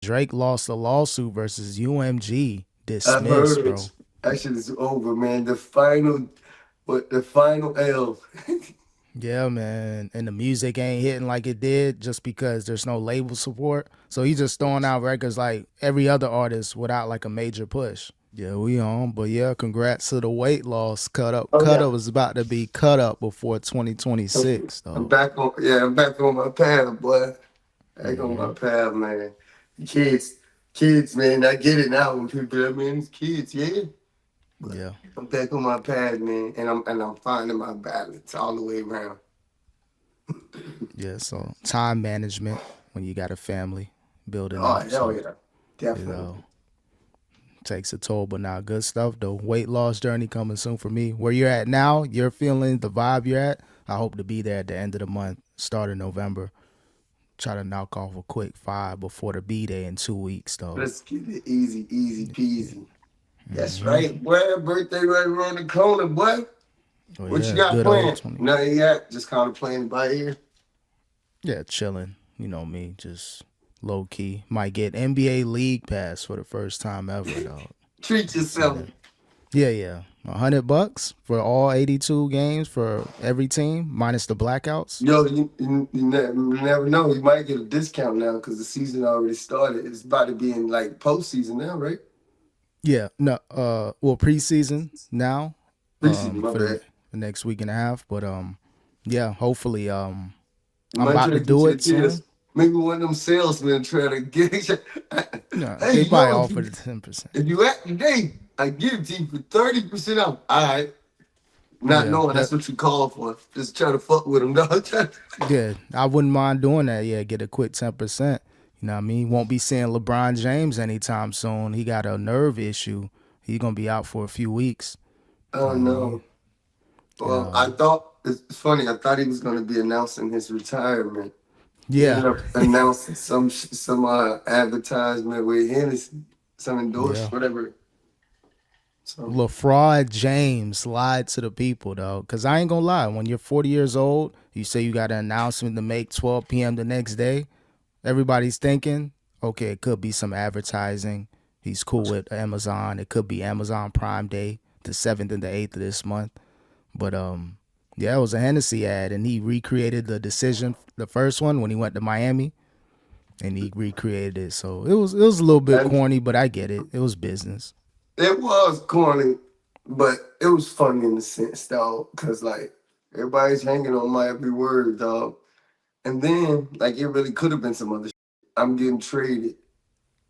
Drake lost a lawsuit versus UMG. I've Dismissed, heard bro. it. That shit is over, man. The final L. Yeah, man. And the music ain't hitting like it did just because there's no label support. So he's just throwing out records like every other artist without like a major push. Yeah, we on. But yeah, congrats to the weight loss. Cut up. Oh Cut yeah. up was about to be cut up before 2026, I'm though. back on. Yeah, I'm back on my path, boy. Back on Hmm. my path, man. Kids, kids, man. I get it now when people. I mean, it's kids, yeah. But Yeah. I'm back on my path, man, and I'm finding my balance all the way around. Yeah. So time management when you got a family building Oh up. hell So, yeah, you know, definitely. takes a toll, but now good stuff. The weight loss journey coming soon for me. Where you're at now, you're feeling the vibe you're at. I hope to be there at the end of the month, start of November. Try to knock off a quick 5 before the B day in 2 weeks, though. Let's get it easy, easy Yeah. peasy. That's Hmm. right, boy. Birthday right around the corner, boy. Oh What you yeah, got good old planned? 20. Nothing yet. Just kind of playing by ear. Yeah, chilling. You know me, just low key. Might get NBA League Pass for the first time ever, though. Treat See yourself. that? Yeah, yeah. $100 for all 82 games for every team minus the blackouts. Yo, you never know. You might get a discount now because the season already started. It's about to be in like postseason now, right? Yeah, no. Well, preseason now. Preseason, my For bad. the next week and a half, but yeah. Hopefully, You I'm might about try to to get do your it kids. soon. Maybe one of them salesmen try to get you. No, Hey, they probably yo, offer the 10%. if you act today, I give it to you for 30% off. All right. Not Yeah, knowing that. that's what you call for. Just try to fuck with them, dog. Yeah, I wouldn't mind doing that. Yeah, get a quick 10%. You know what I mean? Won't be seeing LeBron James anytime soon. He got a nerve issue. He's gonna be out for a few weeks. You Oh, know what I mean? no. And Well, I thought, it's funny, I thought he was going to be announcing his retirement. He yeah, ended up announcing some advertisement with Hennessy, some yeah. endorsed, whatever. So, LaFraud James lied to the people though, cause I ain't gonna lie. When you're 40 years old, you say you got an announcement to make 12 p.m. the next day. Everybody's thinking, okay, it could be some advertising. He's cool with Amazon. It could be Amazon Prime Day, the 7th and the 8th of this month. But yeah, it was a Hennessy ad, and he recreated the decision, the first one when he went to Miami, and he recreated it. So it was a little bit and corny, but I get it. It was business. it was corny, but it was funny in the sense, dog, because, like, everybody's hanging on my every word, dog. And then, like, it really could have been some other shit. I'm getting traded.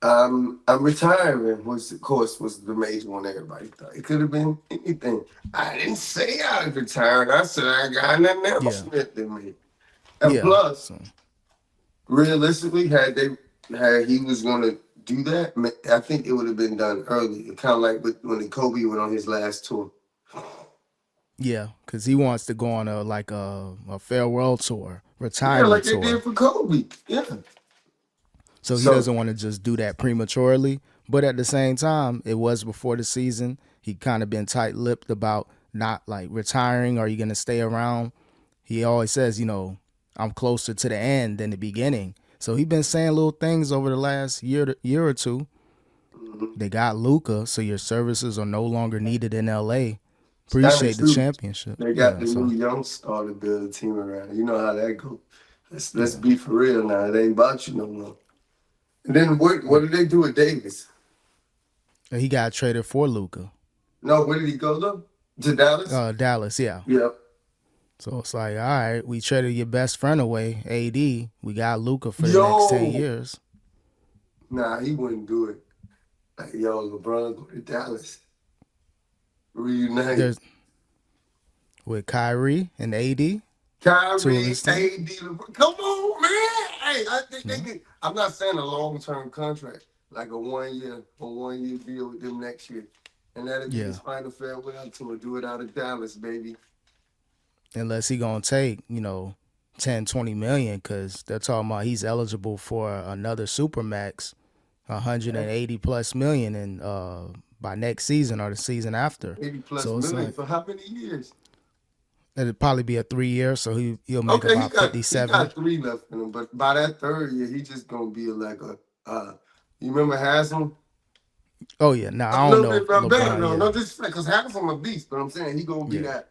I'm retiring, which of course was the major one everybody thought. It could have been anything. I didn't say I was retiring. I said I got an Yeah, announcement to make. And yeah. plus, So realistically, had he was gonna do that, I think it would have been done early. Kind of like when Kobe went on his last tour. yeah, because he wants to go on a farewell tour, Yeah, like retirement they did tour. for Kobe. Yeah. So he So doesn't want to just do that prematurely. But at the same time, it was before the season. He kind of been tight lipped about not like retiring. Are you going to stay around? He always says, I'm closer to the end than the beginning. So he been saying little things over the last year or two. mhm. They got Luca, so your services are no longer needed in LA. Kind of Appreciate the true. championship. They got Yeah, the new so young star to build a team around. You know how that go. Let's yeah. be for real now. It ain't about you no more. And then what What did they do with Davis? he got traded for Luca. No, where did he go though? To Dallas? Dallas, yeah. Yep. So it's like, all right, we traded your best friend away, AD. We got Luca for the next 10 Yo, years. nah, he wouldn't do it. Like, yo, LeBron go to Dallas, reunite. There's with Kyrie and AD, two of Kyrie, his team. AD, LeBron. Come on, man. Hey, I think they Yeah. can. I'm not saying a long term contract, like a 1 year deal with them next year, and that'll be Yeah. his final farewell tour. Do it out of Dallas, baby. Unless he gonna take, 10, 20 million, because they're talking about he's eligible for another supermax, 180 plus million, and by next season or the season after. 80 plus So it's million like for how many years? it'll probably be a 3 year, so he'll make Okay, he about got he 57. got three left in him, but by that third year, he just gonna be like a You remember Haslam? Oh yeah, no, A I don't little know bit if better LeBron. though. Yeah, No disrespect, because Haslam a beast, but I'm saying he gonna be yeah, that.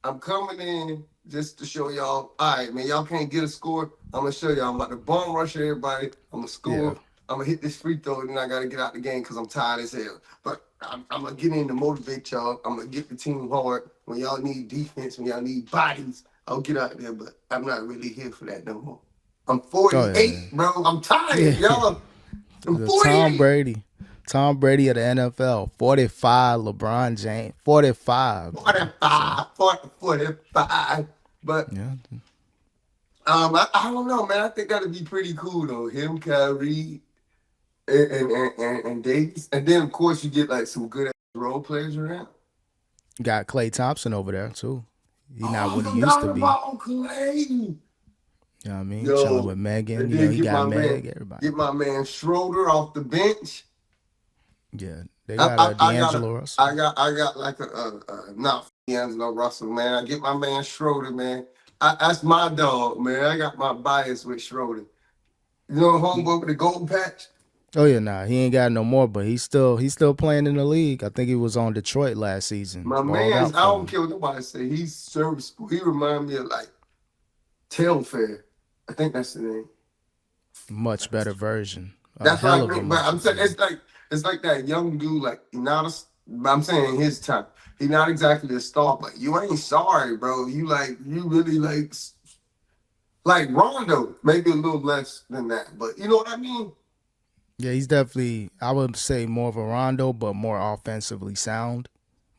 I'm coming in just to show y'all. All right, man. Y'all can't get a score. I'm gonna show y'all. I'm about to bomb rush everybody. I'm gonna yeah, score. I'm gonna hit this free throw, and then I gotta get out the game because I'm tired as hell. But I'm gonna get in to motivate y'all. I'm gonna get the team hard. When y'all need defense, when y'all need bodies, I'll get out there. But I'm not really here for that no more. I'm oh yeah, 48, bro. I'm tired, yeah. y'all. I'm The Tom 48. Brady, Tom Brady of the NFL, 45. LeBron James, 45. So 45, 45. But yeah, I don't know, man. I think that'd be pretty cool though. Him, Kyrie, and Davis, and then of course you get like some good ass role players around. got Klay Thompson over there too. He not Oh, what I he used forgot to be. about Clay. You know what I mean? Chilling with Yo, Megan. and You know, then he got Meg. Everybody. get my man Schroeder off the bench. Yeah, they I, got I, I got a, D'Angelo Russell. I got like not D'Angelo Russell, man. I get my man Schroeder, man. That's my dog, man. I got my bias with Schroeder. You know, homeboy with the gold patch. Oh yeah, nah, he ain't got no more, but he's still playing in the league. I think he was on Detroit last season. My Balled man's, out I for don't him. care what nobody say. He's serviceable. He remind me of like Tailfair. I think that's the name. Much better version. A That's what hell I of a mean. But much. I'm saying it's like that young dude. Like he not a. I'm saying his time. He not exactly a star, but you ain't sorry, bro. You really like Rondo. Maybe a little less than that, but you know what I mean. Yeah, he's definitely, I would say, more of a Rondo, but more offensively sound.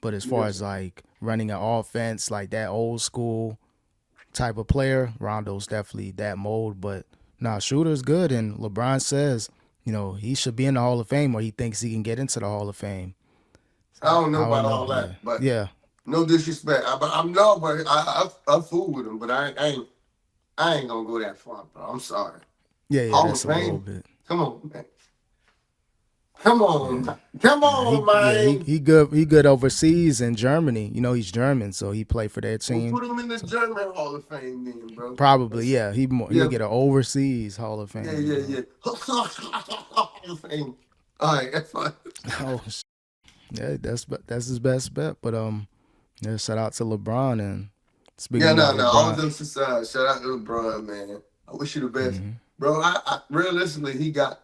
But as far Yeah. as like running an offense, like that old school type of player, Rondo's definitely that mold. But nah, Shooter's good, and LeBron says, he should be in the Hall of Fame, or he thinks he can get into the Hall of Fame. I don't know I don't about know. all Yeah, that, but yeah, no disrespect. But I'm no, but I fool with him, but I ain't gonna go that far, bro. I'm sorry. yeah, yeah. Hall of That's a little Fame. bit. Come on, man. Come Yeah. on, come Nah, on, man. he good. He good overseas in Germany. He's German, so he played for their We'll team. put him in the So German Hall of Fame, then, bro. probably, yeah. He'll Yeah, get an overseas Hall of yeah, Fame. yeah, yeah. Hall of Fame. All right, that's fine. Oh, yeah. That's his best bet. But yeah. Shout out to LeBron. And speaking Yeah, no, about no. All LeBron, jokes aside, shout out to LeBron, man. I wish you the best, hmm bro. Realistically, he got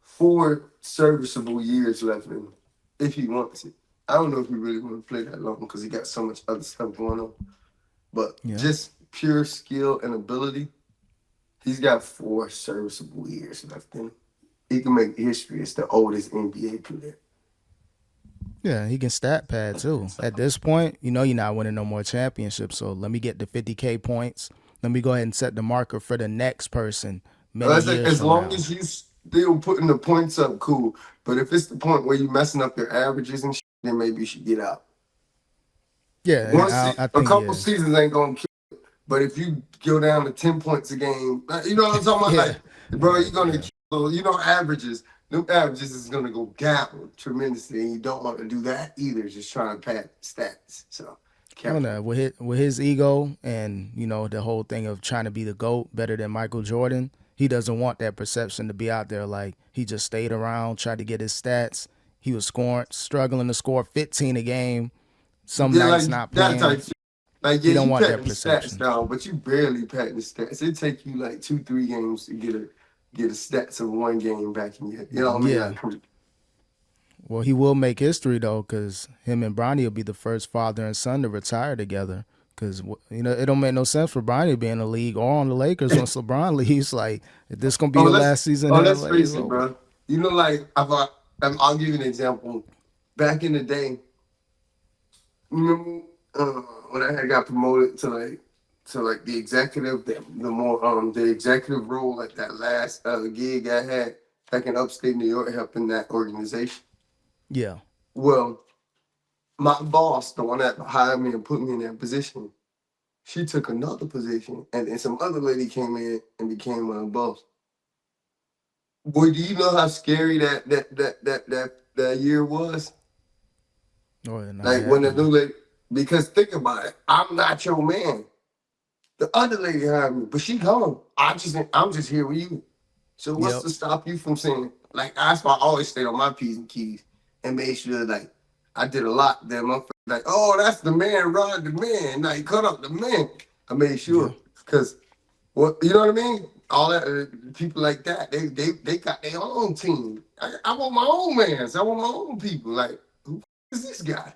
4 serviceable years left in him if he wants it. I don't know if he really want to play that long because he got so much other stuff going on. But yeah, just pure skill and ability, he's got 4 serviceable years left in him. He can make history as the oldest NBA player. yeah. He can stat pad too. At this point, you're not winning no more championships. So let me get the 50K points. Let me go ahead and set the marker for the next person many As, years as from long now. as you still putting the points up, cool. But if it's the point where you messing up your averages and shit, then maybe you should get out. Yeah, and I A think couple yeah, seasons ain't gonna kill. But if you go down to 10 points a game, you know what I'm talking about? yeah, Like, bro, you're right, gonna yeah. kill. Averages. Them averages is gonna go down tremendously, and you don't want to do that either. Just trying to pad stats. So Oh careful. no, with his ego and the whole thing of trying to be the GOAT better than Michael Jordan, he doesn't want that perception to be out there. Like he just stayed around, tried to get his stats. He was struggling to score 15 a game. Some Yeah, nights like not that type playing. shit. Like, yeah, He don't you want pat that the stats perception. down, but you barely pat the stats. It take you like 2, 3 games to get a stats of one game back in your. You know what I mean? Yeah. Like, Well, he will make history though, because him and Bronny will be the first father and son to retire together. Because it don't make no sense for Bronny to be in the league or on the Lakers once LeBron leaves. Like, if this gonna be oh, your last season in let's LA, it's face it, over. bro. Like I'll give you an example. Back in the day, remember when I had got promoted to like the executive, the executive role at that last gig I had back in upstate New York, helping that organization. Yeah. Well, my boss, the one that hired me and put me in that position, she took another position, and then some other lady came in and became my boss. Boy, do you know how scary that year was? Oh, and I Like when had the to be. new lady, because think about it, I'm not your man. The other lady hired me, but she gone. I'm just here with you. So what's Yep. to stop you from saying, like, that's why I always stayed on my P's and Q's and made sure, like, I did a lot. Then my like, oh, that's the man, Rod the man. Like, cut up the man. I made Yeah. sure. Because, what, you know what I mean? All that, people like that, they got their own team. I want my own mans. I want my own people. Like, who is this guy?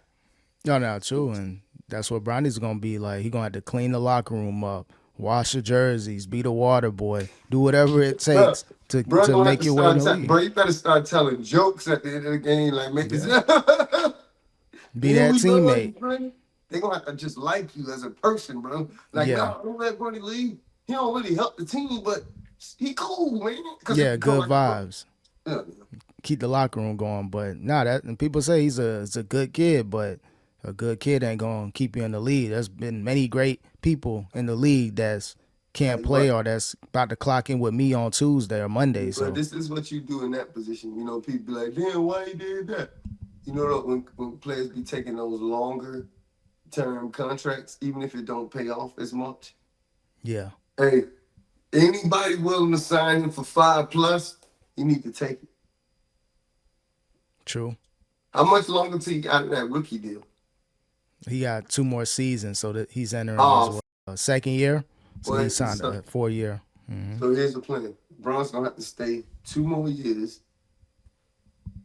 No, no, true, and that's what Bronny's gonna be like. He gonna have to clean the locker room up, wash the jerseys, be the water boy, do whatever it Bro, takes to bro, gonna have make to your way in start, the league. bro, you better start telling jokes at the end of the game. Like, make it, Yeah, be here that we go, teammate. bro. They gonna have to just like you as a person, bro. Like, Yeah, nah, don't let Bronny leave. He don't really help the team, but he cool, man. Cause if yeah, you go good like, bro, vibes. yeah, Keep the locker room going, but nah, that and people say he's a good kid, but a good kid ain't gonna keep you in the league. There's been many great people in the league that's can't hey, play or that's about to clock in with me on Tuesday or Monday. but So this is what you do in that position. You know, people be like, damn, why he did that? You know, when players be taking those longer term contracts, even if it don't pay off as much. yeah, Hey, anybody willing to sign him for 5+, you need to take it. true. How much longer till you got that rookie deal? He got 2 more seasons, so that he's entering his Oh, second year. So he boy, signed so, a 4 year. Mm-hmm. so here's the plan. Bron's gonna have to stay 2 more years.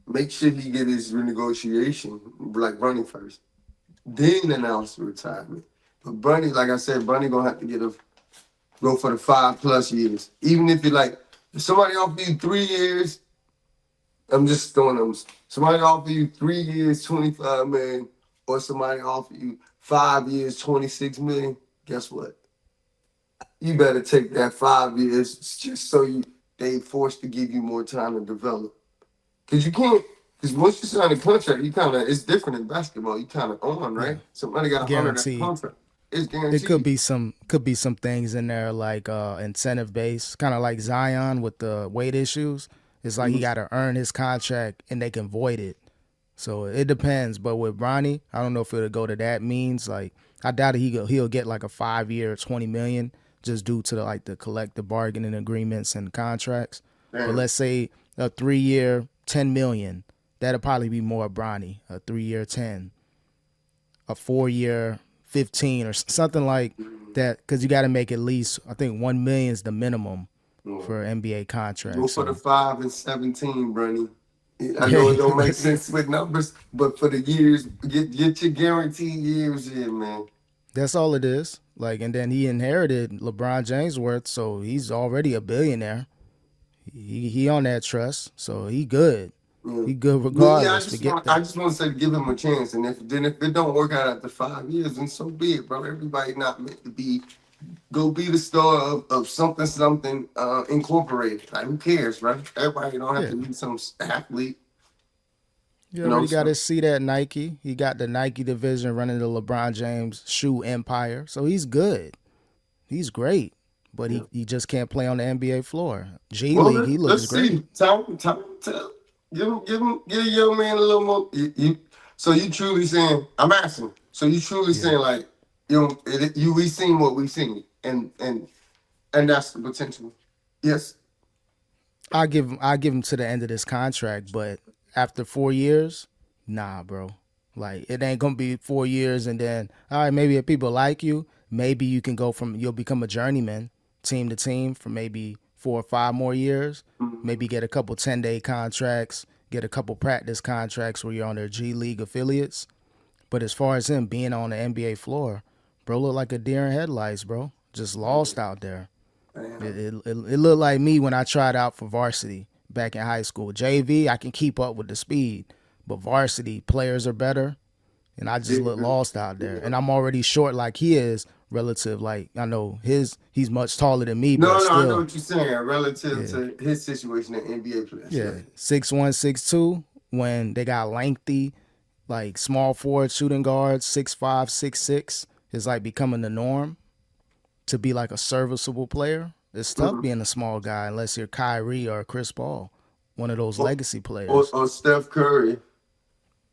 Make sure he get his renegotiation, like Bronny first. Then announce retirement. But Bronny, like I said, Bronny gonna have to go for the 5+ years. Even if you like, if somebody offer you 3 years, I'm just throwing them. Somebody offer you 3 years, 25 million, or somebody offer you 5 years, 26 million. Guess what? You better take that 5 years just so they forced to give you more time to develop. Cause you can't. Cause once you sign a contract, you kind of it's different in basketball. You kind of on, Yeah, right? Somebody got to honor that guaranteed. contract. It's There guaranteed. could be some things in there like incentive based, kind of like Zion with the weight issues. It's like he Mhm. got to earn his contract and they can void it. So it depends. But with Bronny, I don't know if it'll go to that means. Like I doubt he'll get like a 5 year, 20 million just due to the collective bargaining agreements and contracts. But Damn. let's say a 3 year, 10 million. That'll probably be more Bronny. A 3 year 10, a 4 year 15 or something like that. Because you got to make at least I think 1 million is the minimum Mm. for NBA Go contracts. for the So 5 and 17, Bernie. I yeah, know it don't make sense with numbers, but for the years, get your guaranteed years in, man. that's all it is. Like, and then he inherited LeBron James worth, so he's already a billionaire. He on that trust, so he good. Yeah. He good Yeah, regardless. Forget I that. just want to say give him a chance, and if it don't work out after 5 years, then so be it, bro. Everybody not meant to be go be the star of something incorporated. Like who cares, right? Everybody don't have Yeah, to be some athlete, you you know. already got So his seat at Nike. He got the Nike division running the LeBron James shoe empire, so he's good. He's great, but yeah. he just can't play on the NBA floor. G Well, League, he looks let's see. great. Time, tell. Give a young man a little more. So you truly saying? I'm asking. So you truly Yeah, saying like we seen what we seen, and that's the potential. Yes. I give him to the end of this contract, but after 4 years, nah, bro. Like it ain't gonna be 4 years and then all right, maybe if people like you, maybe you can go from you'll become a journeyman team to team for maybe 4 or 5 more years. Mhm. Maybe get a couple 10-day contracts, get a couple practice contracts where you're on their G League affiliates. But as far as him being on the NBA floor, bro look like a deer in headlights, bro. Just lost out there. Damn. It looked like me when I tried out for varsity back in high school. JV, I can keep up with the speed, but varsity players are better, and I just look Yeah. lost out there. And I'm already short like he is relative. Like I know he's much taller than me, but No, I know still, what you're saying relative yeah, to his situation at NBA players. Yeah. yeah, 6'1", 6'2". When they got lengthy, like small forward shooting guards, 6'5", 6'6", is like becoming the norm. To be like a serviceable player, it's tough Mhm. being a small guy unless you're Kyrie or Chris Paul, one of those Or, legacy players. or Steph Curry.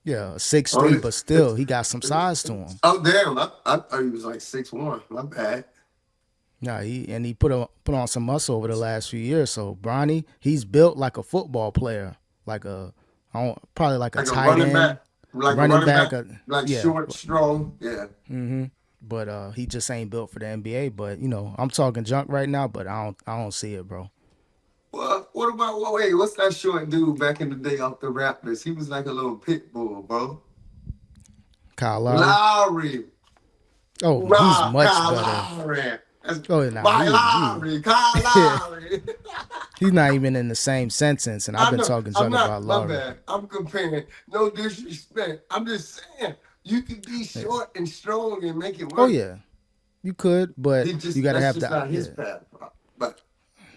Yeah, 6'3", Only. but still he got some size to him. Oh damn! I thought he was like 6'1". My bad. Nah, he put on some muscle over the last few years. So Bronny, he's built like a football player, like a probably like a Like a tight running back, end, like a running running back. back, like Yeah, short, strong. Yeah. but he just ain't built for the NBA. But I'm talking junk right now. But I don't see it, bro. Well, what about wait? What's that short dude back in the day off the Raptors? He was like a little pit bull, bro. Kyle Lowry. Lowry, Oh, he's Rob, much Kyle better. Lowry. That's Oh, nah, Mike Lowry, Kyle Lowry. he's not even in the same sentence. And I've I been know. talking I'm junk not. about My Lowry. bad. I'm comparing. No disrespect. I'm just saying you can be Yeah. short and strong and make it Oh work. yeah, you could, but He you just got to that's have just the not his yeah. path. But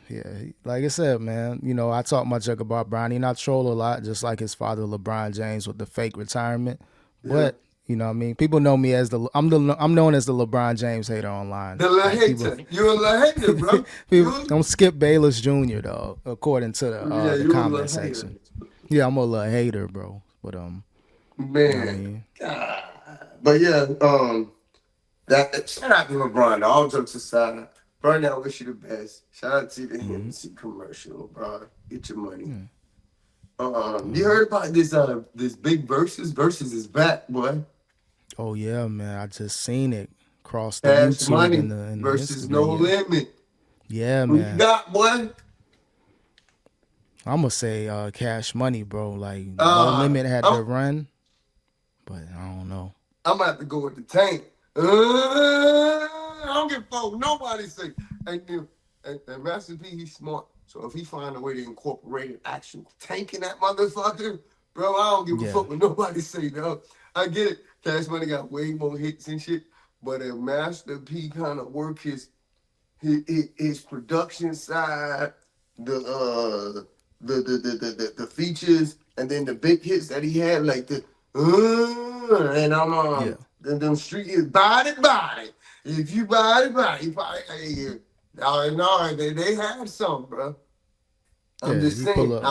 Yeah, like I said, man, I talk my junk about Bronny, and I troll a lot, just like his father, LeBron James, with the fake retirement. yeah, But what I mean, people know me as I'm known as the LeBron James hater online. the little Like people, hater. You a little hater, bro. people don't skip Bayless Jr. though, according to Yeah, the you a comment little hater. section. Yeah, I'm a little hater, bro. But I Man. mean, God. But yeah, that shout out to LeBron. All jokes aside, Bron, I wish you the best. Shout out to the Hennessy commercial, bro. Get your money. You heard about this big versus is back, boy. oh yeah, man, I just seen it cross the Cash YouTube money and the versus no Instagram. Yeah, limit. yeah, Who you man. got, boy? I'm gonna say Cash Money, bro. Like No Uh, Limit had I'm the run, but I don't know. I'm gonna have to go with the tank. I don't give a fuck. Nobody say. And Master P, he's smart. So if he find a way to incorporate an actual tank in that motherfucker, bro, I don't give a Yeah, fuck what nobody say, though. I get it. Cash Money got way more hits and shit. But if Master P kind of work his production side, the the features, and then the big hits that he had, like and I'm yeah, them street is body. If you body, hey, no, they had some, bro. I'm yeah. just You pull saying, up.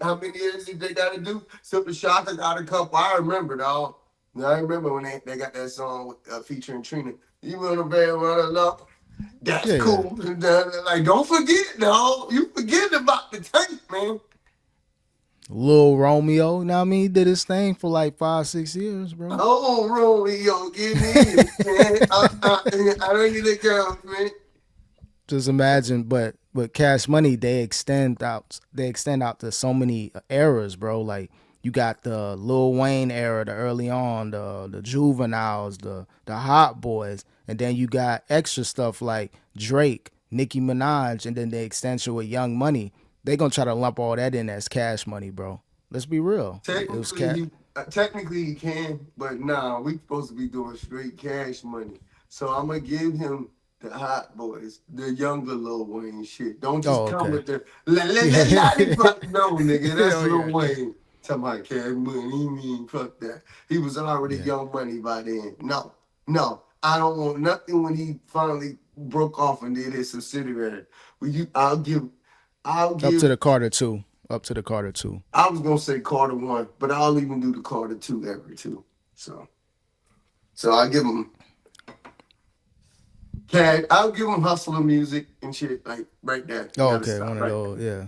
how many years did they got to do? Simple Shaka got a couple. I remember, dog. I remember when they got that song with, featuring Trina. You want a bad runner up? That's Yeah, yeah. cool. Like, don't forget, dog. You forget about the tank, man. Lil Romeo, I mean, he did his thing for like 5, 6 years, bro. Oh, Romeo, give me it, man. I don't need a girl, man. Just imagine, but Cash Money, they extend out. They extend out to so many eras, bro. Like you got the Lil Wayne era, the early on, the juveniles, the Hot Boys, and then you got extra stuff like Drake, Nicki Minaj, and then the extension with Young Money. They gonna try to lump all that in as Cash Money, bro. Let's be real. It was Technically, cat. technically he can, but nah, we supposed to be doing straight cash money. So I'm gonna give him the hot boys, the younger Lil Wayne shit. Don't just Oh, come okay. with the no, nigga, that's Hell Lil yeah. Wayne. Talking about cash money, he mean fuck that. He was already Yeah. Young Money by then. No, I don't want nothing when he finally broke off and did his subsidiary. I'll Up to give the Carter two. Up to the Carter two. I was gonna say Carter 1, but I'll even do the Carter 2 every two. So I give him Cad. I'll give him hustler music and shit like right there. You Oh, gotta okay. stop One of right there. those. Yeah.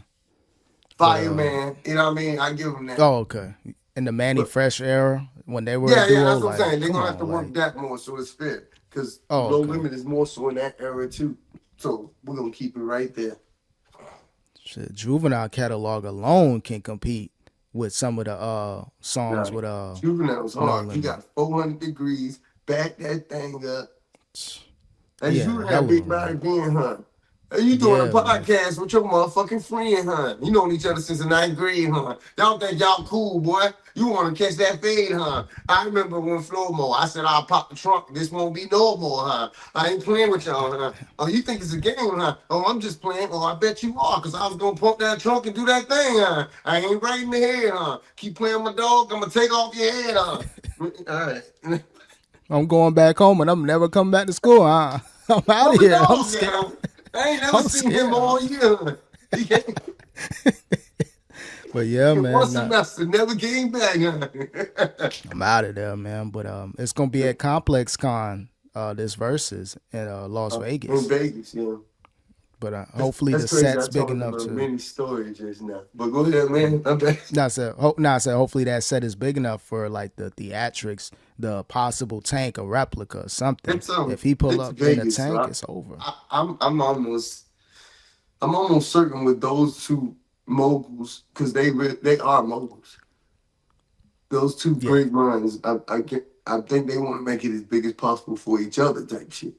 But Fireman, you know what I mean? I give him that. Oh, okay. In the Manny But Fresh era, when they were a yeah, duo, that's what I'm like, saying. They're come gonna have to on, work like, that more so it's fair. Cause oh, Low okay. Limit is more so in that era too. So we're gonna keep it right there. Shit, Juvenile catalog alone can compete with some of the songs Nah, with Juvenile was No hard. He Limit. got 400 degrees, back that thing up. And He you had a that hell of a big body run. being, huh? Hey, you doing a Yeah, man. podcast with your motherfucking friend, huh? You known each other since the ninth grade, huh? Y'all think y'all cool, boy. You want to catch that fade, huh? I remember when Flomo, I said I'll pop the trunk. This won't be no more, huh? I ain't playing with y'all, huh? Oh, you think it's a game, huh? Oh, I'm just playing. Oh, I bet you are, because I was going to pump that trunk and do that thing, huh? I ain't right in the head, huh? Keep playing my dog, I'm going to take off your head, huh? All right. I'm going back home and I'm never coming back to school. I'm out What of the here. I'm dog, scared. yeah? I ain't never I'm seen him scared. all year. He came But yeah, one man. semester, never came back. I'm out of there, man. But it's gonna be at Complex Con this verses in Las In Vegas. Vegas, yeah. But hopefully That's the crazy. I set's big told enough them a to. mini story just now. But go ahead, man. I'm back. I said hopefully that set is big enough for like the theatrics, the possible tank, a replica, something. If he pull It's up in a Vegas, so tank, it's over. I'm almost certain with those two moguls because they are moguls. Those two Yeah, great minds, I think they want to make it as big as possible for each other type shit.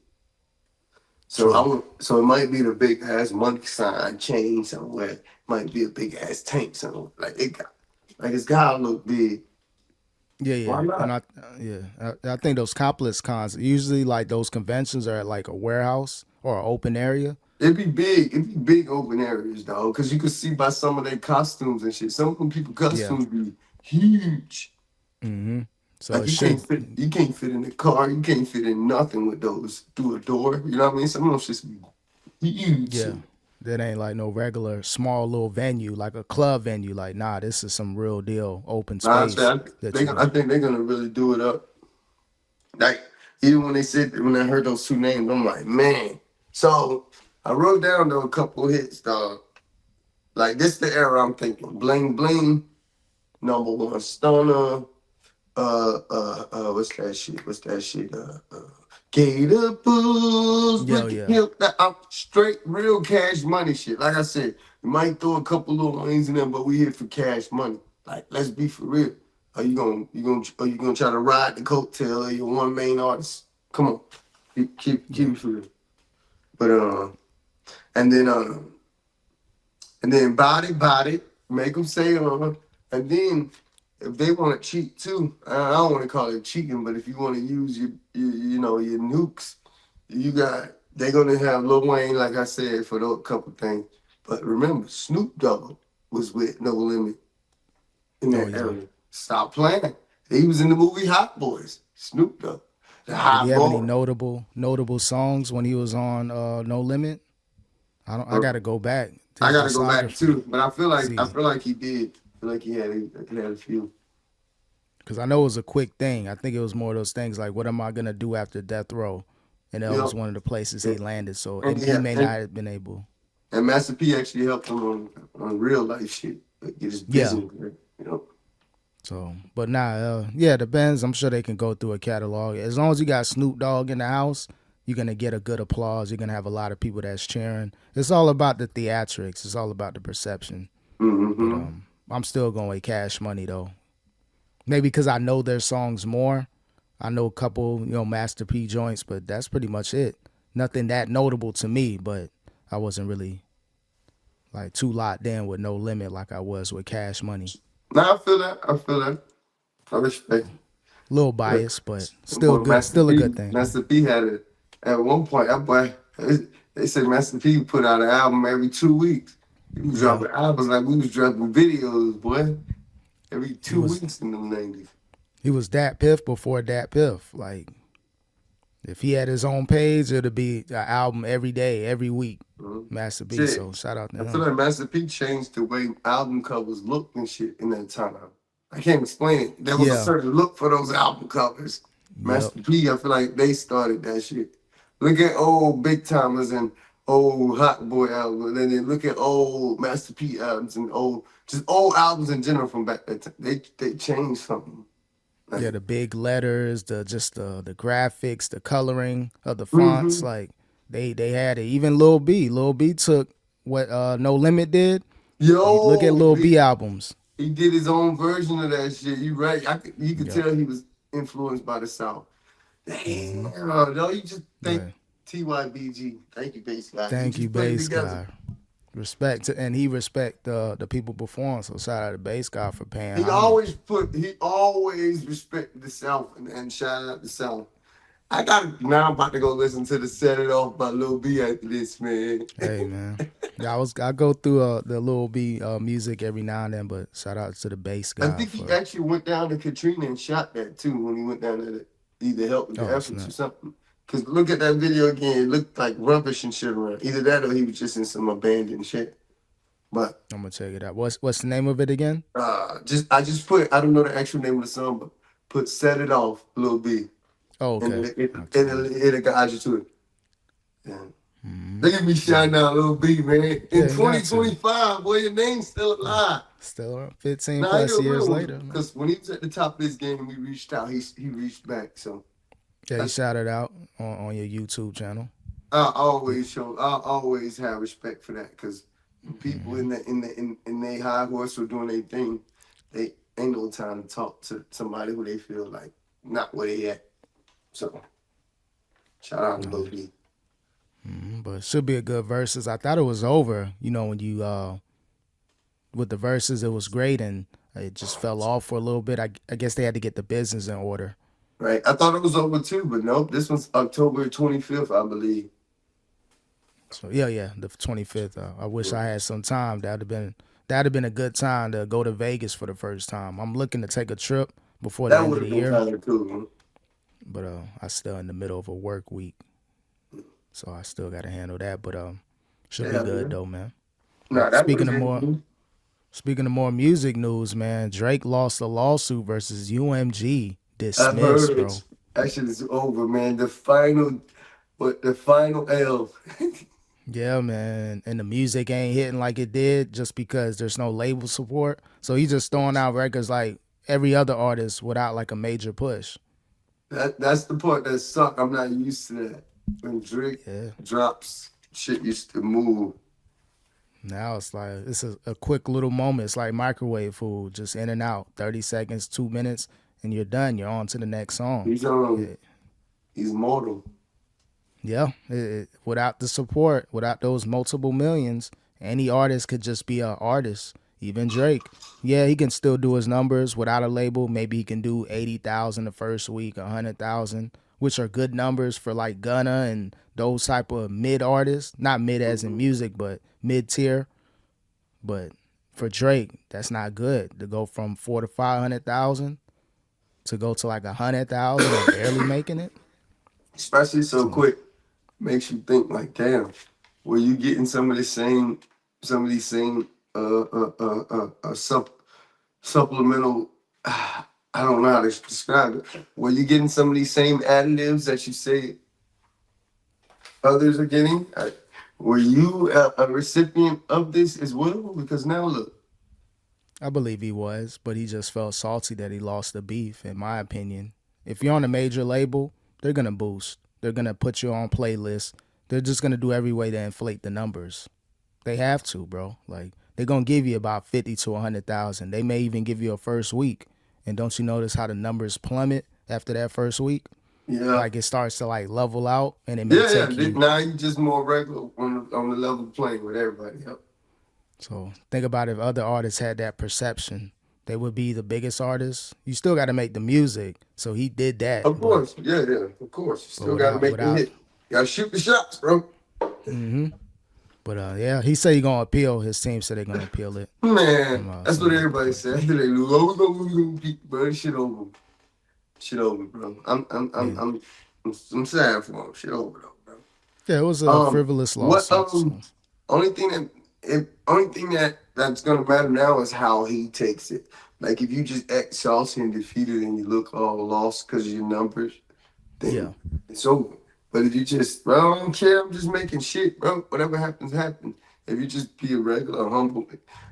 So true. so it might be the big ass money sign chain somewhere. Might be a big ass tank somewhere. Like it's gotta look big. Yeah, Why yeah, and not? I think those complex cons usually like those conventions are at like a warehouse or an open area. It'd be big. It'd be big open areas, dog. Because you could see by some of their costumes and shit. Some of them people Yeah. costumes be huge. So Like it should. you can't fit in the car. You can't fit in nothing with those through a door. You know what I mean? Some of them just be huge. Yeah. That ain't like no regular small little venue, like a club venue. Like, nah, this is some real deal open Nah, I say space that you I can. think they're gonna really do it up. Like even when they said when I heard those two names, I'm like, man. So I wrote down though a couple hits, dog. Like this the era I'm thinking. Bling bling, number one stunner. What's that shit? What's that shit? Gator Bulls Yo, with the yeah. hill. That I'm straight real cash money shit. Like I said, you might throw a couple little wings in there, but we here for cash money. Like let's be for real. Are you gonna try to ride the coattail of your one main artist? Come on, keep Yeah. it for real. But and then body, make them say and then if they want to cheat too, I don't want to call it cheating, but if you want to use your nukes, they're gonna have Lil Wayne, like I said, for those couple things. But remember, Snoop Dogg was with No Limit in Oh, that yeah. area. Stop playing. He was in the movie Hot Boys. Snoop Dogg, the Did he Hot have any Boy. notable songs when he was on No Limit? I don't. I Uh, gotta go back to I his gotta go back discography. too, but I See, feel like he did. I feel like he had a few. because I know it was a quick thing. I think it was more of those things like, what am I gonna do after death row? And that You was know, one of the places he and, landed. So he yeah, may not have been able. and Master P actually helped him on real life shit, like get his Yeah. business right, you know. So, but nah, yeah, the bands. I'm sure they can go through a catalog as long as you got Snoop Dogg in the house. You're gonna get a good applause. You're gonna have a lot of people that's cheering. It's all about the theatrics. It's all about the perception. But Mm-hmm. I'm still going with Cash Money though. Maybe because I know their songs more. I know a couple, Master P joints, but that's pretty much it. Nothing that notable to me, but I wasn't really like too locked in with No Limit like I was with Cash Money. Now I feel that. I feel that. I respect Little it. biased, but still Boy, good. Still a good thing. Master P had it at one point. That boy, they said Master P put out an album every 2 weeks. He was Yeah, dropping albums like we was dropping videos, boy, every he two was weeks in the '90s. he was Dat Piff before Dat Piff. Like if he had his own page, it'd be an album every day, every week. Mhm. Master P. Shit, So shout out to I feel him. like Master P changed the way album covers looked and shit in that time. I can't explain it. There was a Yeah. certain look for those album covers. Yep. Master P, I feel like they started that shit. Look at old Big Timers and old Hot Boy albums, and then look at old Master P albums and old albums in general from back that time. They changed something. Yeah, Like, the big letters, the graphics, the coloring of the fonts, mm-hmm. like they had it. Even Lil B. Lil B took what No Limit did. You look at Yo, Lil B albums. he did his own version of that shit. You right? You could Yep. tell he was influenced by the South. Mm-hmm. Damn, no, you just think Right. TYBG. Thank you, bass guy. You Thank you, just put it bass together. guy. Respect to, and he respect the people before him. So shout out to bass guy for paying homage. He always respected the South and shout out the South. I'm about to go listen to the Set It Off by Lil B after this, man. Hey man, yeah, I go through the Lil B music every now and then, but shout out to the bass I guy think he for. actually went down to Katrina and shot that too when he went down there to either help with the Oh efforts or snap! something. Cause look at that video again, it looked like rubbish and shit around. Either that or he was just in some abandoned shit. But I'm gonna check it out. What's the name of it again? I just put I don't know the actual name of the song, but put Set It Off, Lil B. Oh, and okay. Okay. it'll guide you to it. Yeah. Mm-hmm. Look at me Yeah. shining out a little bit, man. In Yeah, you got to. 2025, boy, your name's still Yeah. alive. Still 15 Nah, he plus a years real one. later, man. Because when he was at the top of his game, we reached out. He reached back. So Yeah, you that's shouted out on your YouTube channel. Yeah. I always have respect for that. Because people Mm-hmm. in they high horse or doing their thing, they ain't no time to talk to somebody who they feel like not where they at. So shout out to No, Lil B. but it should be a good verses. I thought it was over. You know, when you with the verses, it was great, and it just fell off for a little bit. I guess they had to get the business in order. Right. I thought it was over too, but nope. This was October 25th, I believe. So yeah, yeah, the 25th. I wish I had some time. That'd have been a good time to go to Vegas for the first time. I'm looking to take a trip before the That end would of have the been year, kind of cool. but I still in the middle of a work week, so I still got to handle that. But should be Yeah, good man. though, man. Nah, that would have been. Speaking of more music news, man, Drake lost a lawsuit versus UMG. I Dismissed, heard bro. it. That shit is over, man. The final L. Yeah, man. And the music ain't hitting like it did just because there's no label support. So he's just throwing out records like every other artist without like a major push. That's the part that suck. I'm not used to that. When Drake Yeah. drops, shit used to move. Now it's like it's a quick little moment. It's like microwave food, just in and out. 30 seconds, 2 minutes, and you're done. You're on to the next song. He's Yeah. he's mortal. Yeah, without the support, without those multiple millions, any artist could just be an artist. Even Drake, yeah, he can still do his numbers without a label. Maybe he can do 80,000 the first week, 100,000, which are good numbers for like Gunna and those type of mid artists. Not mid as in Mhm. music, but mid tier. But for Drake, that's not good to go from 400 to 500,000 to go to like 100,000 or barely making it. Especially so So quick, makes you think like, damn, were you getting some of these same supplemental? I don't know how to describe it. Were you getting some of these same additives that you say others are getting? Were you a recipient of this as well? Because now look, I believe he was, but he just felt salty that he lost the beef, in my opinion. If you're on a major label, they're going to boost. They're going to put you on playlists. They're just going to do every way to inflate the numbers. They have to, bro. Like, they're going to give you about 50 to 100,000. They may even give you a first week. And don't you notice how the numbers plummet after that first week? yeah, Like, it starts to like level out, and it may yeah, yeah. take you. Now you just more regular on the level playing with everybody. Yep. So think about if other artists had that perception, they would be the biggest artists. You still got to make the music, so he did that, Of course, yeah, yeah, of course. You but still got to make the without. hit. You got to shoot the shots, bro. Mm-hmm. But yeah, he said he gonna appeal. His team said they're gonna appeal it Man, that's from what the everybody court. said. After they lose, oh, we gonna beat, bro. Shit over. Shit over, bro. Yeah, I'm sad for him. Shit over though, bro. yeah, it was a frivolous What lawsuit. So only thing that only thing that's gonna matter now is how he takes it. Like if you just act saucy and defeated and you look all lost because of your numbers, yeah, then it's over. But if you just, bro, I don't care. I'm just making shit, bro. Whatever happens, happens. If you just be a regular, humble,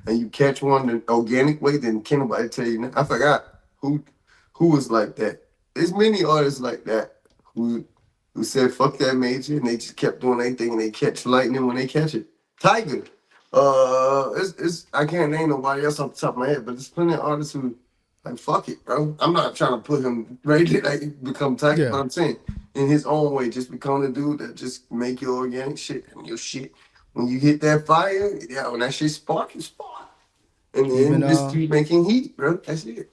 and you catch one the organic way, then can't nobody tell you. I forgot who who was like that. There's many artists like that who who said fuck that major and they just kept doing their thing and they catch lightning when they catch it. Tiger. It's I can't name nobody else off the top of my head, but there's plenty of artists who like fuck it, bro. I'm not trying to put him right there like become Tiger, but yeah. I'm saying in his own way, just become the dude that just make your organic shit and your shit. When you hit that fire, yeah, when that shit spark, you spark. And Even then just keep making heat, bro. That's it.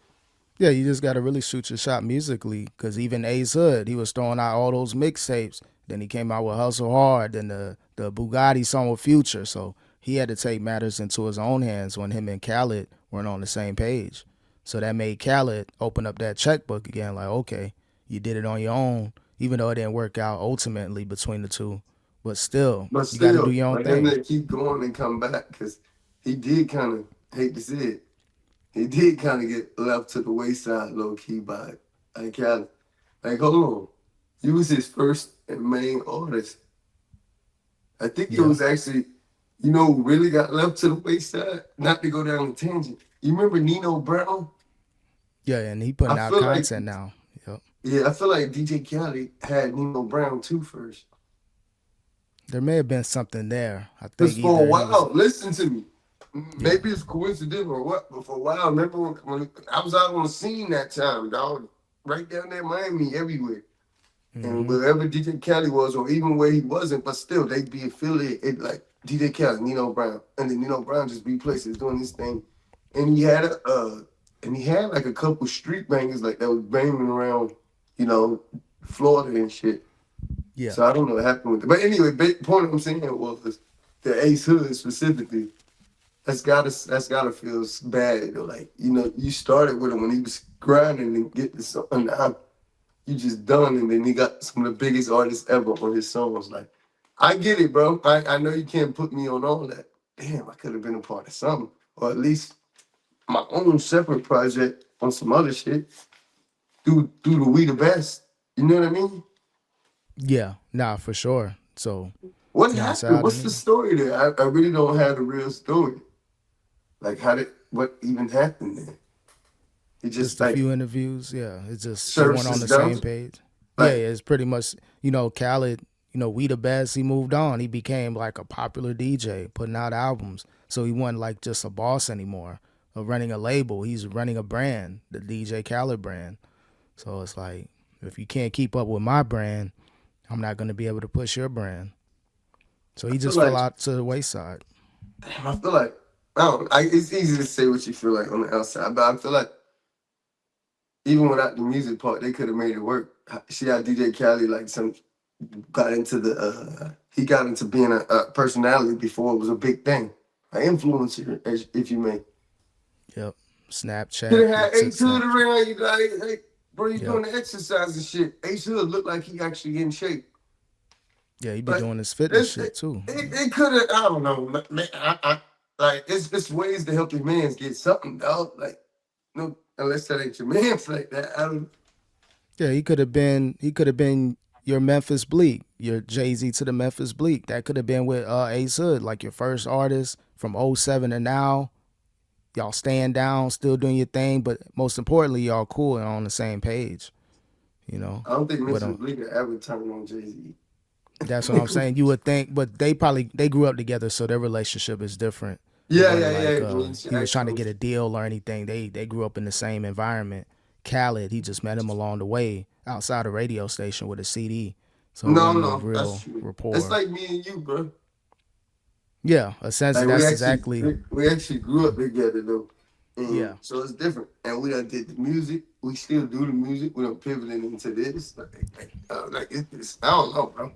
yeah, you just gotta really shoot your shot musically. Cause even Ace Hood, he was throwing out all those mixtapes. Then he came out with Hustle Hard, then the Bugatti song with Future. So he had to take matters into his own hands when him and Khaled weren't on the same page. So that made Khaled open up that checkbook again. Like, okay, you did it on your own, even though it didn't work out ultimately between the two. But still, But you got to do still, your own for him thing. to keep going and come back, because he did kind of hate to see it. He did kind of get left to the wayside, low key by Cali. Like, hold on. You was his first and main artist. I think it Yeah, was actually, you know, who really got left to the wayside. Not to go down a tangent. You remember Nino Brown? yeah, and he I putting out feel like, content now. Yep. yeah, I feel like DJ Khaled had Nino Brown too first. There may have been something there. I Because think for a either he was. while, listen to me. Yeah. Maybe it's coincidental or what, but for a while, remember when I was out on the scene that time, dog, right down there in Miami, everywhere. And Mm-hmm. wherever DJ Khaled was, or even where he wasn't, but still they'd be affiliated like DJ Khaled, Nino Brown, and then Nino Brown just be places doing this thing, and he had like a couple street bangers like that was banging around, you know, Florida and shit. Yeah. So I don't know what happened with it, but anyway, big point I'm saying was the Ace Hood specifically. That's gotta feel bad. Like you know, you started with him when he was grinding and getting to something. Now you just done, and then he got some of the biggest artists ever on his songs. Like, I get it, bro. I know you can't put me on all that. Damn, I could have been a part of something, or at least my own separate project on some other shit. Do the We the Best. You know what I mean? Yeah. Nah, for sure. So, What you know, shout happened? out to What's the Nino. story there? I really don't have the real story. Like, what even happened there? He just Just a like few interviews. Yeah. It's just they weren't on services the done. same page. Yeah, Like, yeah, it's pretty much, Khaled, we the best. He moved on. He became like a popular DJ, putting out albums. So he wasn't like just a boss anymore or running a label. He's running a brand, the DJ Khaled brand. So it's like, if you can't keep up with my brand, I'm not going to be able to push your brand. So I he feel just fell like, out to the wayside. damn, I feel like, I don't. It's easy to say what you feel like on the outside, but I feel like even without the music part, they could have made it work. See how DJ Khaled like some got into he got into being a personality before it was a big thing, an influencer, if you may. Yep. Could Snapchat. have He had took Ace Hood Snapchat. around you, like, hey, bro, you doing Yep. the exercise and shit. Ace Hood looked like he actually in shape. Yeah, he be Like, doing his fitness it, shit it, too. it could have, I don't know, man. Like, it's ways to help your mans get something, dog. Like, no, unless that ain't your man's like that. I don't. Yeah, he could have been your Memphis Bleak, your Jay-Z to the Memphis Bleak. That could have been with Ace Hood, like your first artist from '07 to now. Y'all staying down, still doing your thing, but most importantly, y'all cool and on the same page, you know. I don't think But Mr. Bleeker ever turned on Jay Z. that's what I'm saying. You would think, but they grew up together, so their relationship is different. It Yeah, wasn't yeah, like yeah. When she he was trying to actually, get a deal or anything. They grew up in the same environment. Khaled, he just met him along the way outside a radio station with a CD, so it no, wasn't no no, that's real true. It's rapport. like me and you, bro. Yeah, essentially, Like we that's actually, exactly. we actually grew up together though, and Yeah, so it's different. And we done did the music. We still do the music. We done pivoted into this. It's, I don't know, bro.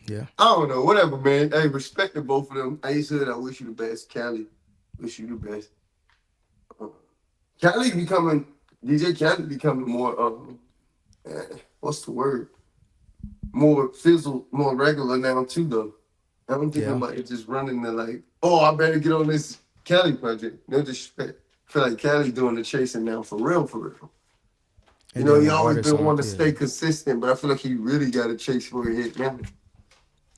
yeah, I don't know. Whatever, man. Hey, respect to both of them. I said I wish you the best, Cali. Wish you the best. Uh, Cali becoming DJ Cali becoming more what's the word? More fizzle, more regular now too though. I don't think yeah. nobody just running the like, oh, I better get on this Cali project. No disrespect. I feel like Cali doing the chasing now for real, for real. You And know, then he when always artists been on, wanting to yeah, stay consistent, but I feel like he really got to chase for a hit now.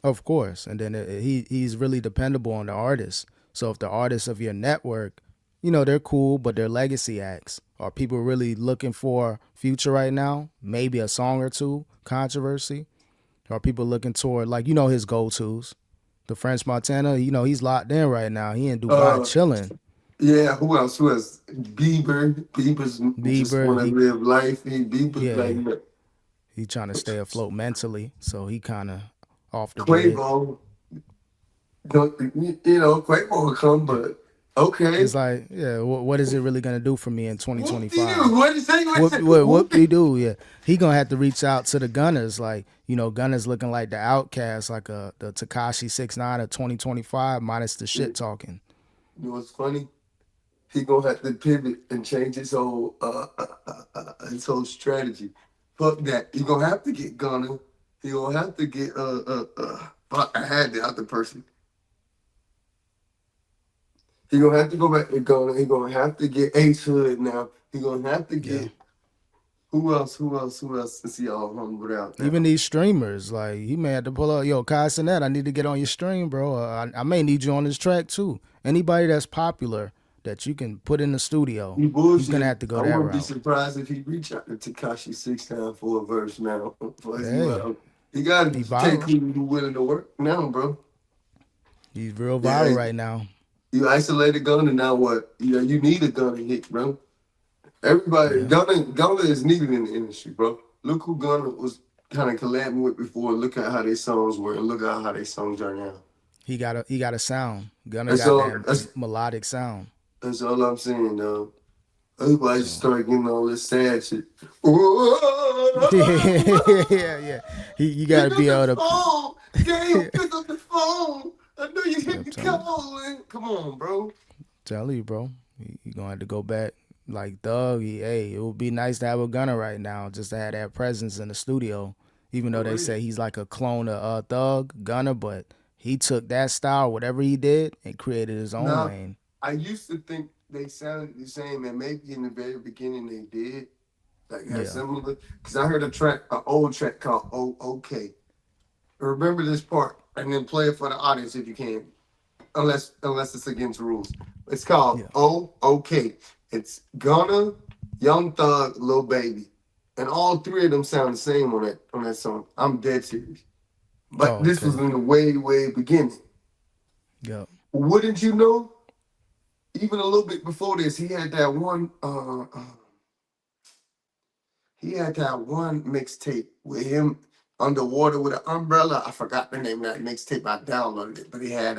of course. And then he's really dependable on the artist. So if the artists of your network, they're cool, but they're legacy acts. Are people really looking for future right now? Maybe a song or two, controversy. Are people looking toward like his go tos? The French Montana, he's locked in right now. He in Dubai Uh, chilling. yeah, who else? Who else? Bieber. Bieber's just Bieber, want to live life. Bieber's yeah, like he trying to stay afloat mentally, so he kind of off the grid. Quavo. You know, Quavo will come, Yeah. but okay. It's like, yeah, what is it really gonna do for me in Whoop de doo. 2025? What you say? What you say? What Whoop he de do? Yeah, he gonna have to reach out to the Gunners. Like, Gunners looking like the outcast, like the Takashi 6ix9ine of 2025, minus the You shit talking. know what's funny? He gonna have to pivot and change his whole strategy. Fuck that. He gonna have to get Gunna. He gonna have to get fuck, I had the other person. He gonna have to go back to Gunna. He gonna have to get Ace Hood now. He gonna have to Yeah, get Who else? Who else? Who else? Since y'all humbled out Even now. these streamers, like he may have to pull up, yo, Kai Cenat, I need to get on your stream, bro. I may need you on this track too. Anybody that's popular that you can put in the studio, He he's gonna bullshit. have to go I that wouldn't be route. surprised if he reach out to Tekashi 6 9 for a verse now. For his Hey, he got he to take viral. who willing to work now, bro. He's real Yeah, viral right now. you isolated Gunna now. What? You need a Gunna hit, bro. Everybody, Yeah, Gunna is needed in the industry, bro. Look who Gunna was kind of collabing with before. Look at how their songs were, and look at how their songs are now. he got a sound. Gunna That's got all. that That's melodic sound. that's all I'm saying, though. Everybody just So started getting all this sad shit. yeah. You Pick gotta up be the able to. phone, damn! Pick up the phone. I know you See, hit I'm the telling you. call. Come on, bro. Tell you, bro. You gonna have to go back like Thug. Hey, it would be nice to have a Gunner right now, just to have that presence in the studio. Even though For they real. say he's like a clone of Thug Gunner, but he took that style, whatever he did, and created his own Now, lane. I used to think they sounded the same, and maybe in the very beginning they did, like had Yeah, similar. Because I heard an old track called "Oh Okay." Remember this part, and then play it for the audience if you can, unless it's against rules. It's called yeah. "Oh Okay." It's Gunna, Young Thug, Lil Baby, and all three of them sound the same on that song. I'm dead serious. But Oh, this was okay. in the way beginning. Yeah. Wouldn't you know? Even a little bit before this, he had that one mixtape with him underwater with an umbrella. I forgot the name of that mixtape. I downloaded it, but he had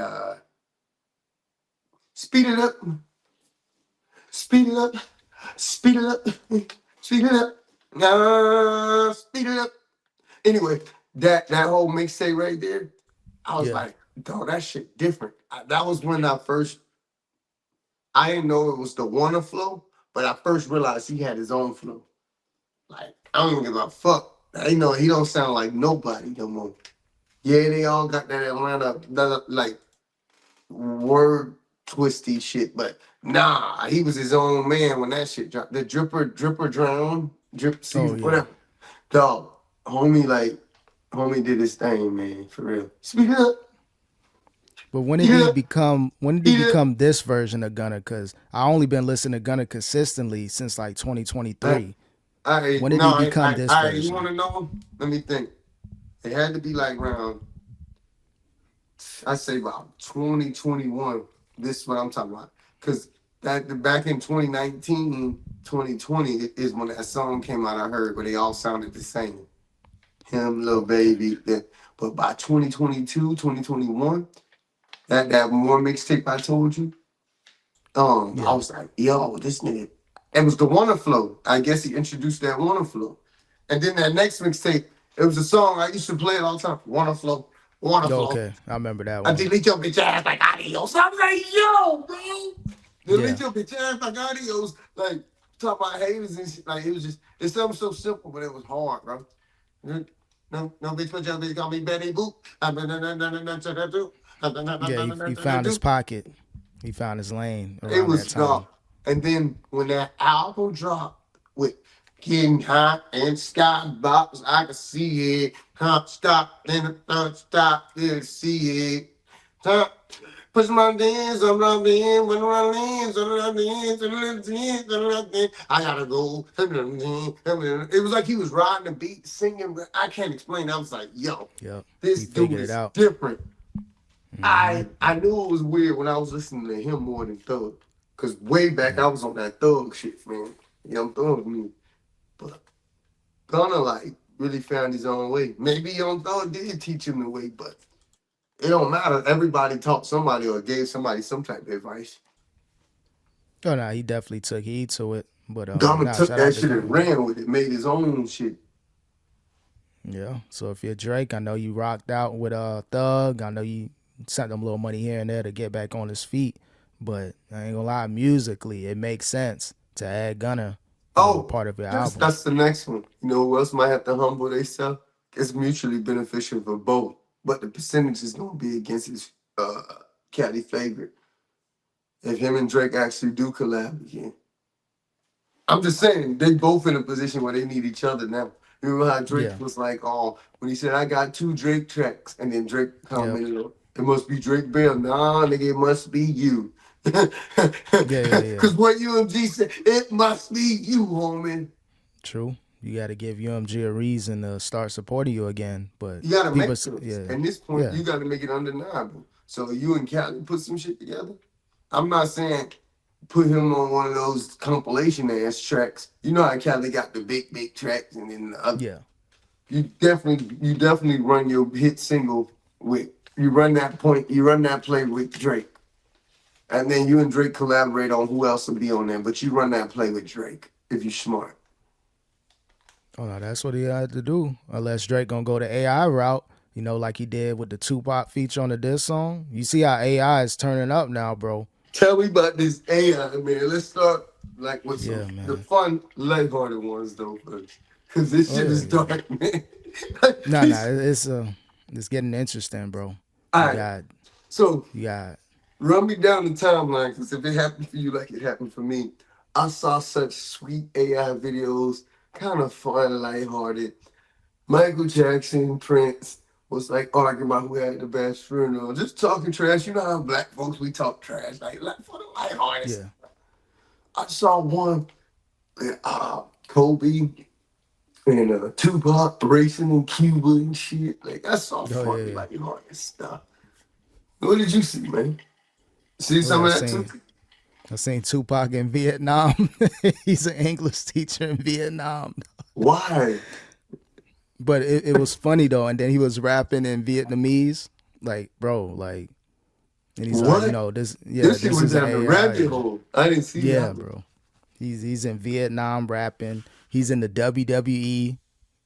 speed it up, speed it up, speed it up, speed it up, speed it up. Anyway, that whole mixtape right there, I was Yeah. like, dog, that shit different. That was when I didn't know it was the Warner flow, but I first realized he had his own flow. Like, I don't give a fuck. I know he don't sound like nobody no more. Yeah, they all got that Atlanta, like, word twisty shit, but nah, he was his own man when that shit dropped. The dripper drown, drip Oh, season, yeah. whatever. Dog, homie did his thing, man, for real. Speak up, But when did eat he it up, become? When did he eat it up. become this version of Gunna? Cause I only been listening to Gunna consistently since like I, 2023. I, When did no, he become this you version? want to know? Let me think. It had to be like around, I say about 2021. This is what I'm talking about. Because that back in 2019, 2020 is when that song came out. I heard, but they all sounded the same. Him, Lil Okay. Baby. But by 2022, 2021, that one mixtape I told you, I Yeah. was like, yo, this nigga. It was the Wanna Flow. I guess he introduced that Wanna Flow. And then that next mixtape, it was a song I used to play it all the time. Wanna Flow, Wanna Flow. Okay. I remember that I one. delete your bitch ass like adios. I'm like, yo, bro. Delete Yeah. your bitch ass like adios. Like, talk about haters and shit. Like, it's something so simple, but it was hard, bro. No, no, bitch, put your bitch, call me Betty Boop. Yeah. He found his pocket. He found his lane It around that was time. dark. And then when that album dropped with Getting Hot and Skybox, I could see it. Huh, stop, then the third stop, then see it. Huh. Push my dance, I'm not in, when I dance, I'm not dance, I'm not dance, I'm not dance. I gotta go. It was like he was riding the beat, singing. I can't explain. I was like, yo, Yep. this He dude figured it is out. different. Hmm. I knew it was weird when I was listening to him more than Thug. Cause way back Yeah. I was on that Thug shit, man. Young Thug me. But Gunna like really found his own way. Maybe Young Thug did teach him the way, but it don't matter. Everybody taught somebody or gave somebody some type of advice. Oh no, he definitely took heed to it. But Gunna nah, took shout that out to shit and Gunna. ran with it, made his own shit. Yeah. So if you're Drake, I know you rocked out with Thug. I know you sent him a little money here and there to get back on his feet. But I ain't gonna lie, musically, it makes sense to add Gunna, Oh, part of your that's album. that's the next one. You know who else might have to humble themselves? It's mutually beneficial for both, but the percentage is gonna be against his caddy favorite. If him and Drake actually do collab again, I'm just saying they both in a position where they need each other now. You remember how Drake Yeah. was like, "Oh, when he said I got two Drake tracks," and then Drake Yep. commented, "It must be Drake Bell." Nah, nigga, it must be you. Yeah, yeah, yeah. Because what UMG said, it must be you, homie. True. You got to give UMG a reason to start supporting you again. But You gotta people, make this. yeah, At this point, yeah, you gotta make it undeniable. So you and Khaled put some shit together. I'm not saying put him on one of those compilation ass tracks. You know how Khaled got the big tracks, and then the other. yeah. You definitely run your hit single with you run that point, you run that play with Drake. And then you and Drake collaborate on who else will be on there, but you run that play with Drake if you're smart. Oh, no, that's what he had to do. Unless Drake gonna go the AI route, like he did with the Tupac feature on the diss song. You see how AI is turning up now, bro. Tell me about this AI, man. Let's start like with some Yeah, the man. fun, lighthearted ones though, because this Oh shit yeah, is yeah. dark, man. No, no, it's getting interesting, bro. All You right, got so you got run me down the timeline, because if it happened for you like it happened for me, I saw such sweet AI videos, kind of fun, lighthearted. Michael Jackson, Prince was like arguing about who had the best funeral, just talking trash. You know how black folks we talk trash, like for the lighthearted stuff. yeah. I saw one Kobe and Tupac racing in Cuba and shit. Like I saw Oh yeah, funny yeah. lighthearted stuff. What did you see, man? See Oh some yeah. of that too? I seen Tupac in Vietnam. He's an English teacher in Vietnam. Why? But it was funny though, and then he was rapping in Vietnamese, like bro, like, and he's like, What? This shit this went is an down the AI, rabbit hole. I didn't see yeah, that one. bro. He's in Vietnam rapping. He's in the WWE.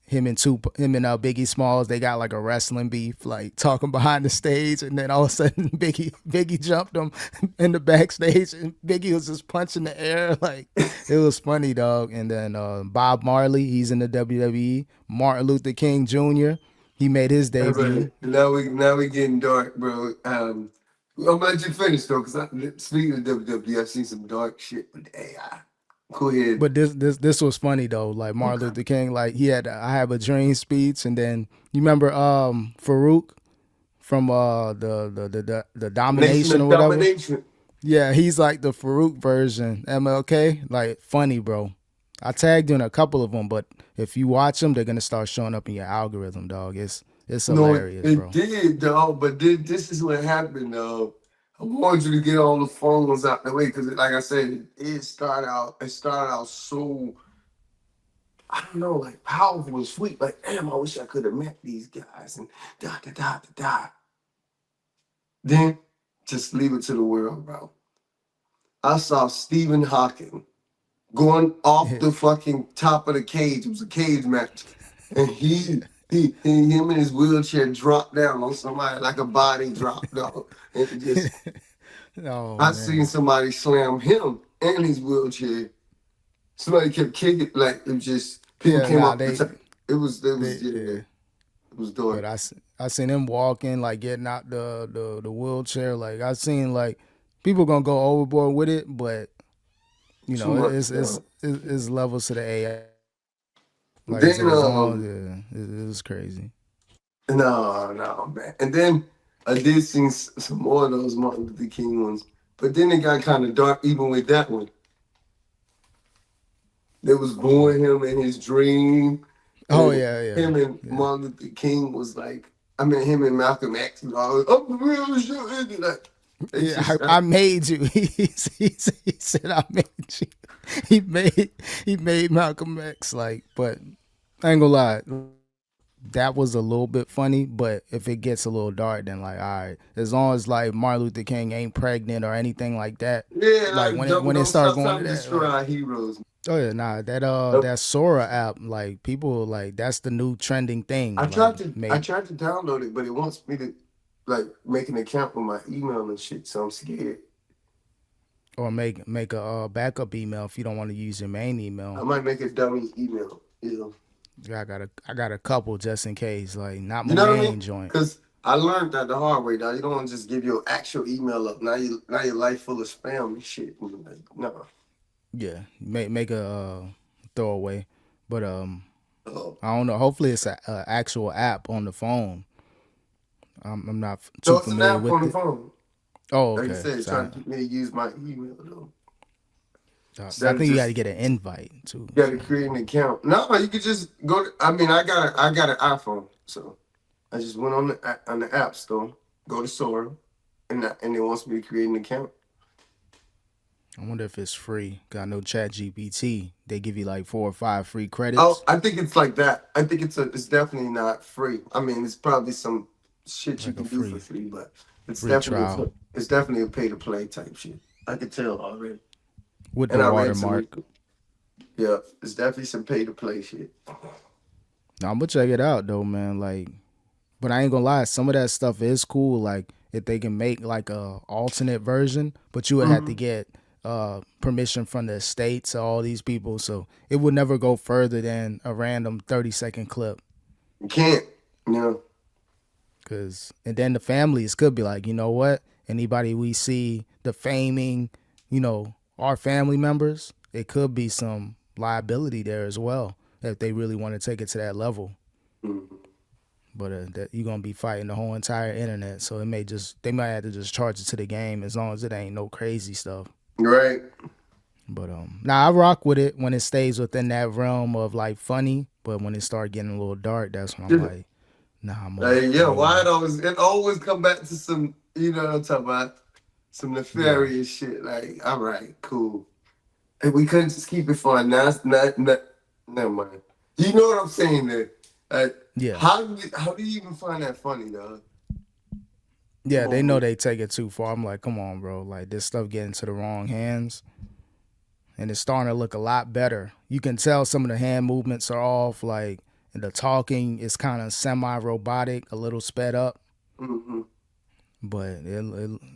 Him and Biggie Smalls, they got like a wrestling beef, like talking behind the stage, and then all of a sudden Biggie jumped him in the backstage, and Biggie was just punching the air, like it was funny, dog. And then Bob Marley, he's in the WWE. Martin Luther King Jr., he made his All right, debut. now we getting dark, bro. I'm gonna let you finish though, because speaking of WWE, I've seen some dark shit with AI. Go ahead. But this was funny though. Like Martin Okay. Luther King, like he had "I Have a Dream" speech, and then you remember Farouk from the Nation domination or of whatever. Domination. Yeah, he's like the Farouk version, MLK. Like funny, bro. I tagged you in a couple of them, but if you watch them, they're gonna start showing up in your algorithm, dog. It's No, it, hilarious, it bro. did, dog. But this is what happened, though. I want you to get all the phones out the way, because, like I said, it started out so, I don't know, like powerful and sweet. Like, damn, I wish I could have met these guys and da da da da da. Then just leave it to the world, bro. I saw Stephen Hawking going off the fucking top of the cage. It was a cage match, and him in his wheelchair dropped down on somebody like a body dropped off, and it just Oh I seen man. somebody slam him in his wheelchair. Somebody kept kicking, like it was just people Yeah, came nah, up the top. It was they yeah, yeah. it was But dark. I seen him walking, like getting out the wheelchair. Like I seen like people gonna go overboard with it, but Too much. it's levels to the AI. Like I Then said, as long as it was crazy. no man, and then I did see some more of those Martin Luther King ones, but then it got kind of dark even with that one. They was What? booing him in his dream, Oh and yeah, yeah, him and yeah. Martin Luther King was like, I mean, him and Malcolm X was always, I'm the real shit. Like, they Yeah, just, I made you. He said I made you. He made he made Malcolm X like, but I ain't gonna lie. That was a little bit funny, but if it gets a little dark, then like, all right, as long as like Martin Luther King ain't pregnant or anything like that, yeah, like like, when it don't started stop going to trying to that, destroy like, our heroes. oh yeah, nah, Uh, that Sora app, like people like that's the new trending I thing, like tried to, I made tried to download it, but it wants me to like make an account with my email and shit, so I'm scared. or make a backup email if you don't want to use your main I email. might make a dummy email. I got a couple just in case, like not You my know what I mean? main joint. Because I learned that the hard way, dog. You don't want to just give your actual email up. Now your life full of spam and shit. Like, no. Yeah, make a throwaway, but Oh, I don't know. Hopefully, it's a actual app on the phone. I'm not so too it's an familiar app on with the it. phone. Oh, Like I okay. said, So trying to get me to use my email though. I Instead of think you got to just get an invite too. got to So create an account. No, you could just go. I mean, I got an iPhone, so I just went on the app store, go to Sora, and it wants me to create an account. I wonder if it's free. 'Cause I know Chat GPT, they give you like 4 or 5 free Oh, credits, I think it's like that. I think it's definitely not free. I mean, it's probably some shit you like a can do for free free, but free trial it's definitely a pay to play type shit. I can tell already, with and the I read some. watermark. Yeah, it's definitely some pay to play shit. Now I'm gonna check it out though, man. Like, but I ain't gonna lie, some of that stuff is cool. Like if they can make like a alternate version, but you would have to Hmm. get permission from the states, all these people. So it would never go further than a random 30-second clip. You can't, you know. Cause and then the families could be like, you know what? Anybody we see defaming, our family members, it could be some liability there as well if they really want to take it to that level. Mhm. But that you're gonna be fighting the whole entire internet, so they might have to just charge it to the game as long as it ain't no crazy stuff. Right. But now I rock with it when it stays within that realm of like funny. But when it start getting a little dark, that's when I'm Yeah. like, nah, Like, yeah, I'm a why it always come back to some, you know what I'm talking about? Some yeah, nefarious shit. Like, all right, cool. And we couldn't just keep it fun. Now it's not never mind. You know what I'm saying there. Like, yeah. how do you even find that funny, dog? Yeah, Come they on, know man. they take it too far. I'm like, come on, bro. Like this stuff getting to the wrong hands, and it's starting to look a lot better. You can tell some of the hand movements are off. Like and the talking is kind of semi-robotic, a little sped up. Mm-hmm. But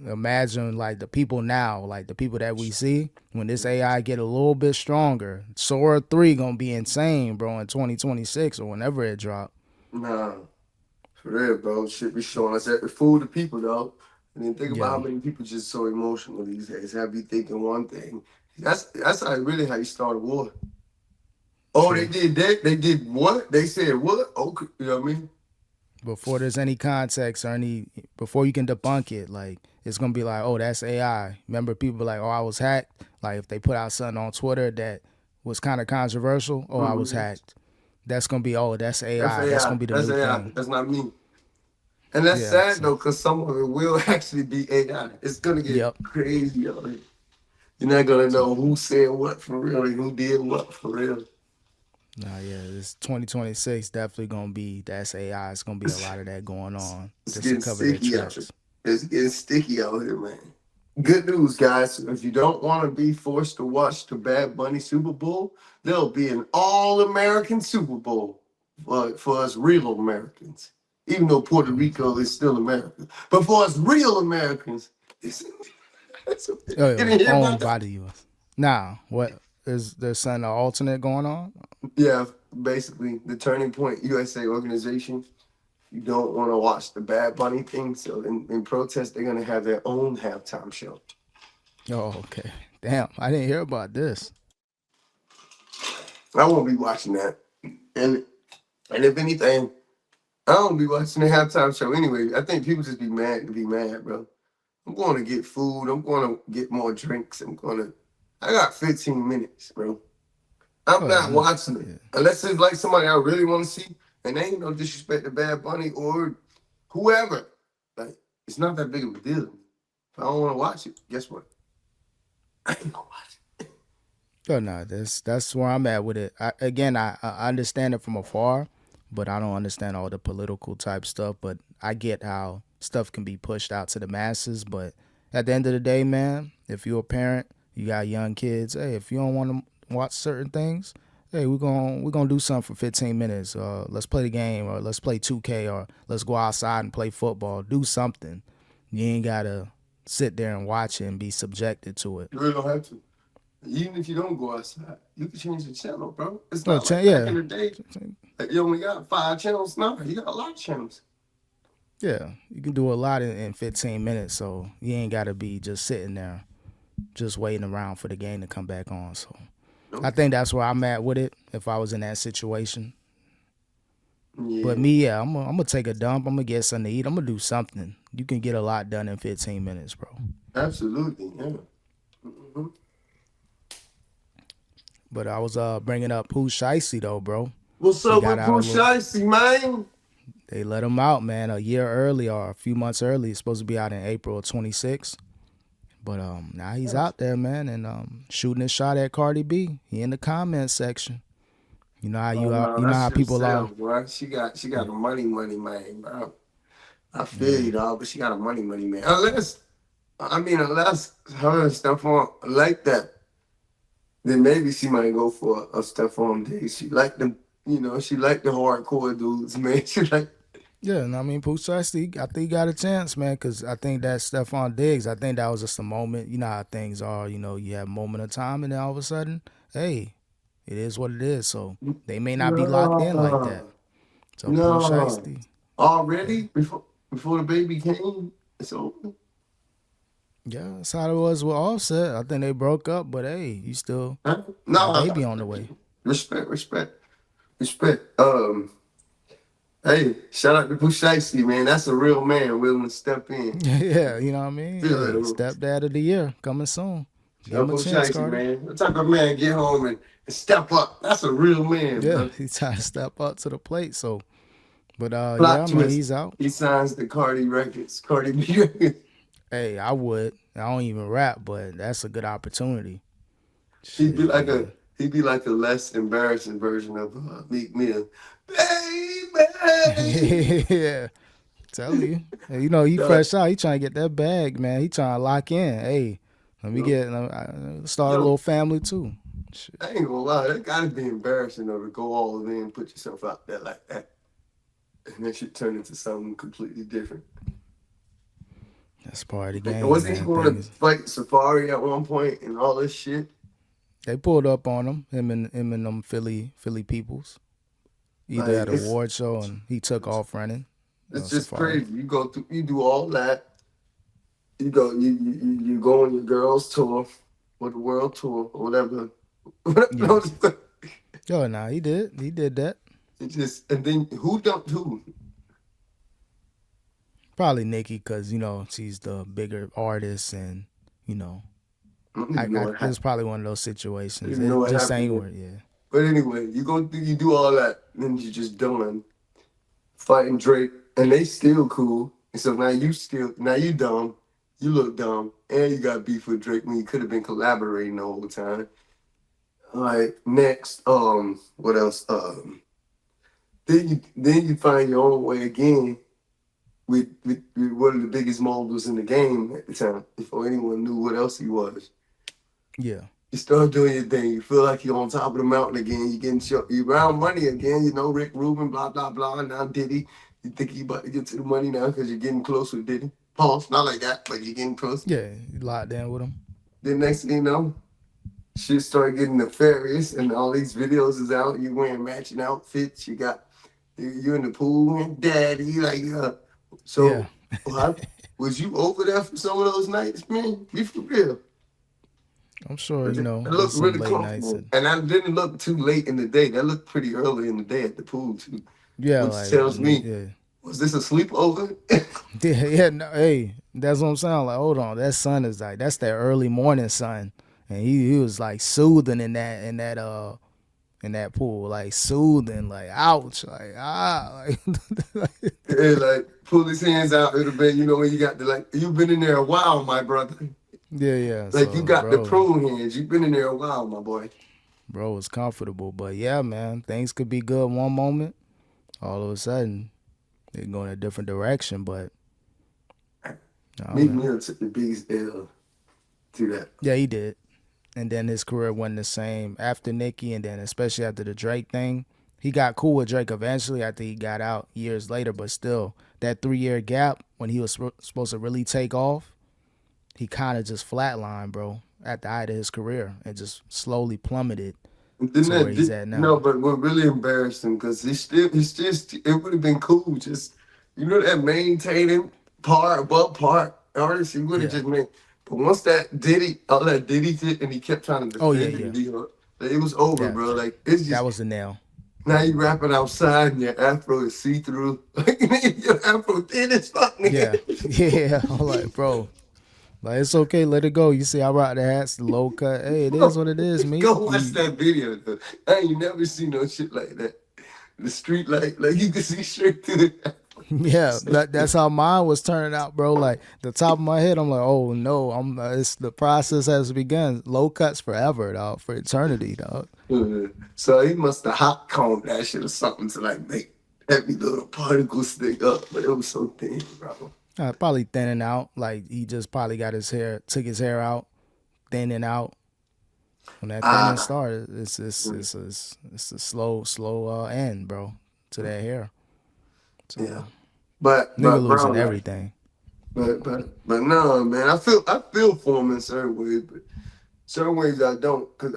imagine like the people now, like the people that we see, when this AI get a little bit stronger, Sora 3 gonna be insane, bro, in 2026 or whenever it drop. Nah, for real, bro. Shit be showing us every fool to people, dog. And then think about how Yeah, many people just so emotional these days. Have you thinking one thing? That's how you start a war. Oh, they true. did that. They did what? They said what? Okay, you know what I mean? Before there's any context or before you can debunk it, like it's gonna be like, oh, that's AI. Remember, people be like, oh, I was hacked. Like if they put out something on Twitter that was kind of controversial, oh, I was Mm-hmm. hacked. That's gonna be, oh, that's That's AI. That's AI. gonna be the That's new AI. thing. That's not me. And that's Yeah. sad So, though, because some of it will actually be AI. It's gonna get yep. crazy out here. You're not gonna So know who said what for real and who did what for real. nah, yeah, this 2026 definitely gonna be that's AI. It's gonna be a It's, lot of that going on it's just to getting cover their sticky out here. tracks. It's getting sticky out here, man. Good news, guys. If you don't want to be forced to watch the Bad Bunny Super Bowl, there'll be an all American Super Bowl for us real Americans. Even though Puerto Rico is still America. But for us real Americans, it's, you didn't hear about Owned that? by the U.S. Now, what is there's something alternate going on? Yeah, basically, the Turning Point USA organization. You don't want to watch the Bad Bunny thing. So in protest, they're going to have their own halftime show. Oh, okay. Damn, I didn't hear about this. I won't be watching that. And and if anything, I don't be watching the halftime show anyway. I think people just be mad to be mad, bro. I'm going to get food. I'm going to get more drinks. I got 15 minutes, bro. I'm Oh, not you, watching it. yeah. Unless it's like somebody I really want to see. And they ain't no disrespect to Bad Bunny or whoever. Like, it's not that big of a deal to me. If I don't want to watch it, guess what? I ain't gonna watch it. Oh no, that's where I'm at with it. I understand it from afar, but I don't understand all the political type stuff. But I get how stuff can be pushed out to the masses. But at the end of the day, man, if you're a parent, you got young kids. Hey, if you don't want to watch certain things, hey, we're gonna do something for 15 minutes. Let's play the game, or let's play 2K, or let's go outside and play football. Do something. You ain't gotta sit there and watch it and be subjected to it. You really don't have to. Even if you don't go outside, you can change the channel, bro. It's No, not like back in yeah. the day that you only got 5 channels. No, you got a lot of channels. Yeah, you can do a lot in 15 minutes, so you ain't got to be just sitting there. just waiting around for the game to come back on. So I Okay. think that's where I'm at with it. If I was in that situation, but Yeah, me, yeah, I'm gonna take a dump. I'm gonna get something to eat. I'm gonna do something. You can get a lot done in 15 minutes, bro. absolutely. Yeah. Mhm. But I was bringing up Pooh Shiesty though, bro. What's He up got with out a Pooh little. Shiesty, man? They let him out, man, a year early or a few months early. He's supposed to be out in April 26th. But now he's out there, man, and shooting his shot at Cardi B. He in the comment section. You know how Oh you are. no, You know that's how people are. yourself, bro. She got a money man, bro. I feel Yeah, you, dog, but she got a money man. Unless her and Stephon like that, then maybe she might go for a Stephon day. She like them, she like the hardcore dudes, man. She like, yeah. And I mean, Pooh Shiesty, I think he got a chance, man, because I think that Stephon Diggs. I think that was just a moment. You know how things are. You know, you have a moment of time, and then all of a sudden, hey, it is what it is. So they may not be locked in like that. no, So Pooh no. Shiesty, Already before the baby came, it's over. yeah, that's how it was with Offset. I think they broke up, but hey, you still Huh? that No, baby on the way. respect. Hey, shout out to Pooh Shiesty, man. That's a real man willing to step in. Yeah, you know what I mean? Feel Hey, it. stepdad of the year coming soon. Give Shout him out a Pooh chance, Shiesty, Cardi. man. What type of man get home and step up? That's a real man, Yeah, bro. he's trying to step up to the plate. So, but yeah, Plot I mean, twist. he's out. He signs the Cardi B records. Hey, I would. I don't even rap, but that's a good opportunity. He'd be Shit, like a man. he'd be like a less embarrassing version of Meek Mill. Baby. Yeah, tell you. Hey, you know, he Dog, fresh out. He trying to get that bag, man. He trying to lock in. Hey, let me yo, get start a yo, little family too. Shit, I ain't gonna lie, that gotta be embarrassing though to go all in and put yourself out there like that. And that shit turn into something completely different. that's part of the Like, game, wasn't he man. going to Things fight Safari at one point and all this shit? they pulled up on him and them Philly peoples. Either Like at a award show and he took off running. it's just Safari. crazy. You go through, you do all that. You go on your girls tour or the world tour or whatever. Yeah. Yo, nah, he did. He did that. It just and then who dumped who? Probably Nikki, cause you know she's the bigger artist, and you know, I don't even know what it was happened. probably one of those I don't situations. even know It what just happened ain't there. where, yeah, But anyway, you do all that, then you just done fighting Drake, and they still cool. And so now you dumb, you look dumb, and you got beef with Drake when you could have been collaborating the whole time. All right, next, what else? Then you find your own way again with one of the biggest moguls in the game at the time, before anyone knew what else he was. yeah, You start doing your thing. You feel like you're on top of the mountain again. You're getting you around money again. You know Rick Rubin, blah blah blah. Now Diddy. You think you about to get to the money now because you're getting close with Diddy. Pause. Not like that, but you're getting close. yeah. He locked in with him. Then next thing you know, shit start getting nefarious, and all these videos is out. You wearing matching outfits. You in the pool and daddy like Yeah, So, how, was you over there for some of those nights, man? Be for real. I'm sure It you know it was looked some really late nights comfortable. and And I didn't look too late in the day. That looked pretty early in the day at the pool, too. yeah, Which like tells me, yeah, was this a sleepover? yeah, yeah. No, hey, that's what I'm saying. Like, hold on, that sun is like that's that early morning sun, and he was like soothing in that pool, like soothing, like ouch, like like Yeah, like, pull his hands out. It would have been, when you got you've been in there a while, my brother. yeah, yeah. Like, you So, got the prune hands. You've been in there a while, my boy. bro was comfortable, but yeah, man, things could be good one moment, all of a sudden they go in a different direction. But no, Meek man, Mill took the biggest L to that. yeah, he did. And then his career wasn't the same after Nicki, and then especially after the Drake thing. He got cool with Drake eventually after he got out years later, but still, that 3 year gap when he was supposed to really take off, he kind of just flatlined, bro, at the height of his career and just slowly plummeted And then to where he's at no, now. but what really embarrassed him because he's just it would have been cool just that maintaining part above part artist he would have Yeah. just made. But once that Diddy, all that Diddy shit, and he kept trying to Oh yeah, defend it, yeah. like, it was over, That bro. Like it's that just was the nail. now you rapping outside and your afro is see through. Like your afro thin as fuck, Yeah, nigga. yeah. I'm like, bro, like it's okay, let it go. You see, I rock the hats, the low cut. Hey, it is Bro, what it is, Meek. go watch that video. Though. I ain't never seen no shit like that. The street light, like you can see straight through the Yeah, that's how mine was turning out, bro. Like the top of my head, I'm like, oh no, it's the process has begun. Low cuts forever, dog, for eternity, dog. So he must have hot combed that shit or something to like make every little particle stick up, but it was so thin, bro. Probably thinning out. Like he just probably got took his hair out, thinning out. When that thinning Ah, started, it's a slow end, bro, to that hair. yeah. So nigga Bro, losing like, everything. but no, man. I feel for him in certain ways, but certain ways I don't, cause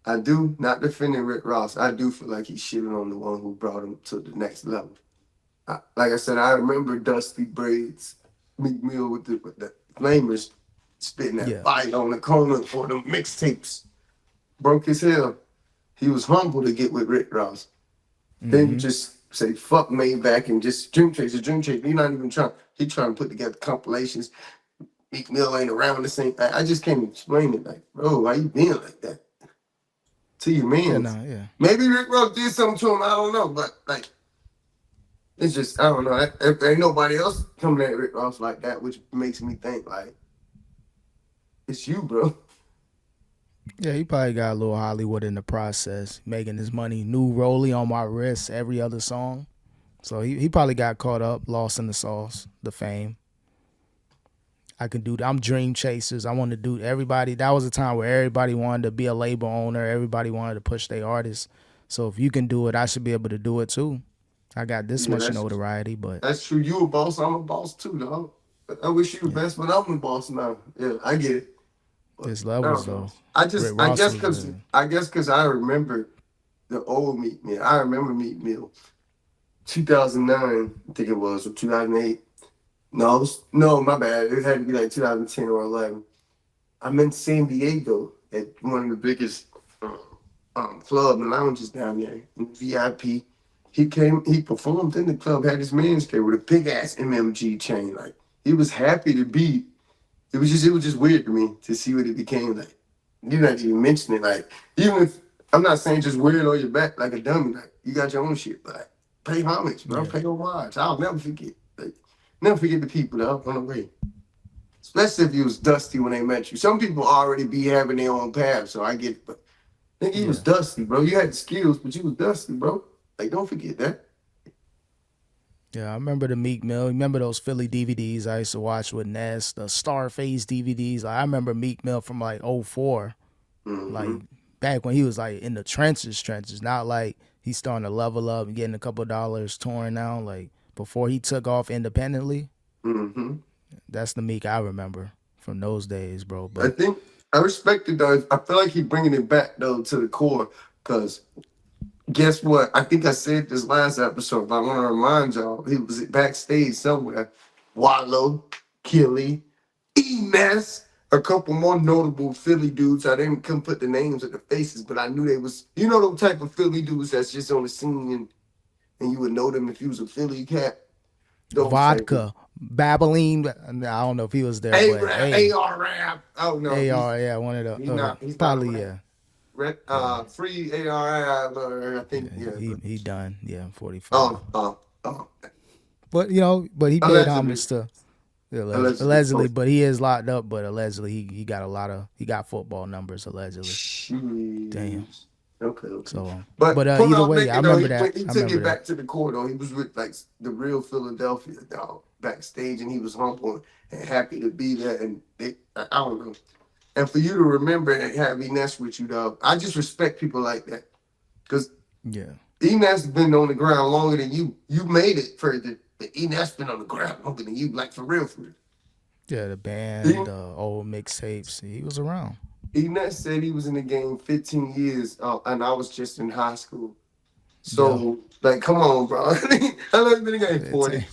I do not defending Rick Ross. I do feel like he's shitting on the one who brought him to the next level. Like I said, I remember Dusty Braids, Meek Mill with the flamers spitting that Yeah. bite on the corner for them mixtapes. Broke his hell. He was humble to get with Rick Ross. Then you Mm-hmm. just say fuck Maybach and just Dream Chaser, Dream Chaser. He's not even trying. He trying to put together compilations. Meek Mill ain't around the same. I just can't explain it. Like, bro, why you being like that to your Yeah, mans? no, yeah. Maybe Rick Ross did something to him. I don't know, but like, it's just I don't know. If ain't nobody else coming at Rick Ross like that, which makes me think like it's you, bro. Yeah, he probably got a little Hollywood in the process, making his money. New Rolly on my wrist, every other song. So he probably got caught up, lost in the sauce, the fame. I can do. I'm dream chasers. I want to do everybody. That was a time where everybody wanted to be a label owner. Everybody wanted to push their artists. So if you can do it, I should be able to do it too. I got this Yeah, much that's notoriety, but that's true. You a boss, I'm a boss too, dog. I wish you the yeah, best, but I'm a boss now. Yeah, I get it. But there's I levels don't know. though. Rick I Ross guess was because the I remember the old Meat Mill. I remember Meat Mill, 2009, I think it was, or 2008. No, no, my bad. It had to be like 2010 or 11. I'm in San Diego at one of the biggest club and lounges down there in VIP. He performed in the club, had his man's there with a big ass MMG chain. Like he was happy to be. It was just weird to me to see what it became like. You're not even mentioning like even if I'm not saying just wear it on your back like a dummy. Like you got your own shit, but like pay homage, bro. yeah, Pay homage. I'll never forget. Like never forget the people that up on the way. Especially if you was dusty when they met you. Some people already be having their own path, so I get it. But I think he was yeah. dusty, bro. You had the skills, but you was dusty, bro. Like don't forget that. Yeah, I remember the Meek Mill. Remember those Philly DVDs I used to watch with Ness, the Starface DVDs. Like, I remember Meek Mill from like '04, like Mm-hmm. back when he was like in the trenches, not like he's starting to level up and getting a couple dollars torn now. Like before he took off independently, Mm-hmm. that's the Meek I remember from those days, bro. I But think I respect it though. I feel like he bringing it back though to the core. Cause guess what? I think I said this last episode, but I want to remind y'all he was backstage somewhere. Wallow, Killy, E-Mess, a couple more notable Philly dudes. I didn't come put the names of the faces, but I knew they was those type of Philly dudes that's just on the scene and you would know them if you was a Philly cat. Those type of Vodka, Babylene, I don't know if he was there, A but rap, hey, AR rap. Oh no, AR, yeah, one of he's the not he's not probably around. yeah, yeah, Free AR, I think, yeah. yeah, He but he done, yeah, 45. oh, oh, oh, But but he paid allegedly, homage to allegedly. allegedly, but he is locked up. But allegedly, he got he got football numbers allegedly. Damn. Jeez. Okay, okay. So, But but point either I'm way, I making though, remember that. he I took remember it that. back to the court though. He was with like the real Philadelphia dog backstage, and he was humble and happy to be there. And I don't know. And for you to remember and have Ines with you, dog, I just respect people like that because Yeah, Ines been on the ground longer than you. You made it further, but Ines been on the ground longer than you. Like for real, for real. yeah. The band, He, the old mixtapes. He was around. Ines said he was in the game 15 years, and I was just in high school. Yeah, So, like, come on, bro. I know you've been in the game 40. 15.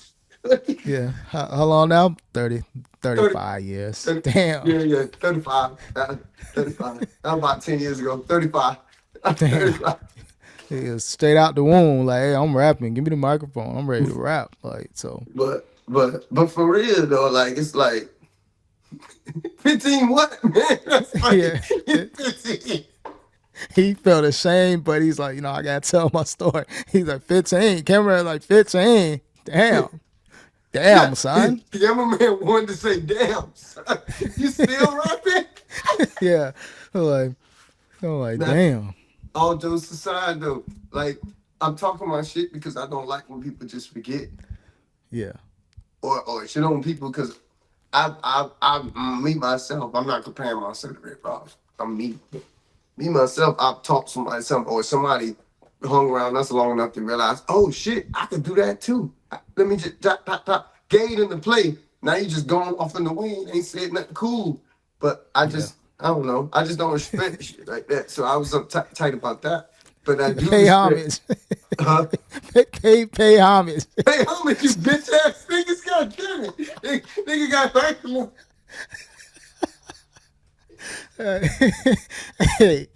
Yeah. How long now? 30, 30, 35 years. 30, Damn. yeah, yeah, 35. 35. That was about 10 years ago. 35. Damn. 35. He is straight out the womb. Like, hey, I'm rapping. Give me the microphone. I'm ready to rap. Like, so But for real though, like it's like 15 what, man? That's like yeah. 15. He felt ashamed, but he's like, I gotta tell my story. He's like 15. Camera like 15. Damn. Yeah, Damn, son. the cameraman wanted to say, damn, son, you still rapping? Yeah. I'm like, Now, damn. all jokes aside though, like I'm talking my shit because I don't like when people just forget Yeah. or shit on people because me myself, I'm not comparing myself to Rick Ross. I'm me. Me myself, I've taught somebody something or somebody hung around us long enough to realize, oh shit, I could do that too. Let me just tap, tap, tap, gate in the play. Now you just going off in the wind, ain't said nothing cool. But Yeah. I don't know. I just don't respect shit like that. So I was uptight about that. But I do Pay respect, homage. huh? Pay homage. Hey, how many you bitch ass niggas got damn it? Nigga got hurt. hey,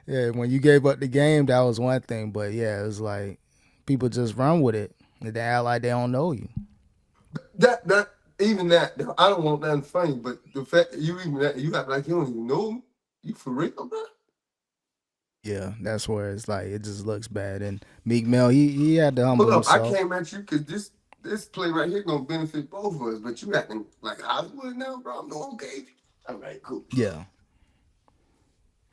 yeah, when you gave up the game, that was one thing. But yeah, it was like people just run with it. They act like they don't know you. That even that I don't want nothing funny, but the fact that you even that you act like you don't even know me, you for real, bro? Yeah, that's where it's like it just looks bad. And Meek Mill, he had to humble Hold up, I himself. came at you because this play right here gonna benefit both of us, but you acting like Hollywood now, bro. I'm no okay. All right, cool. Yeah.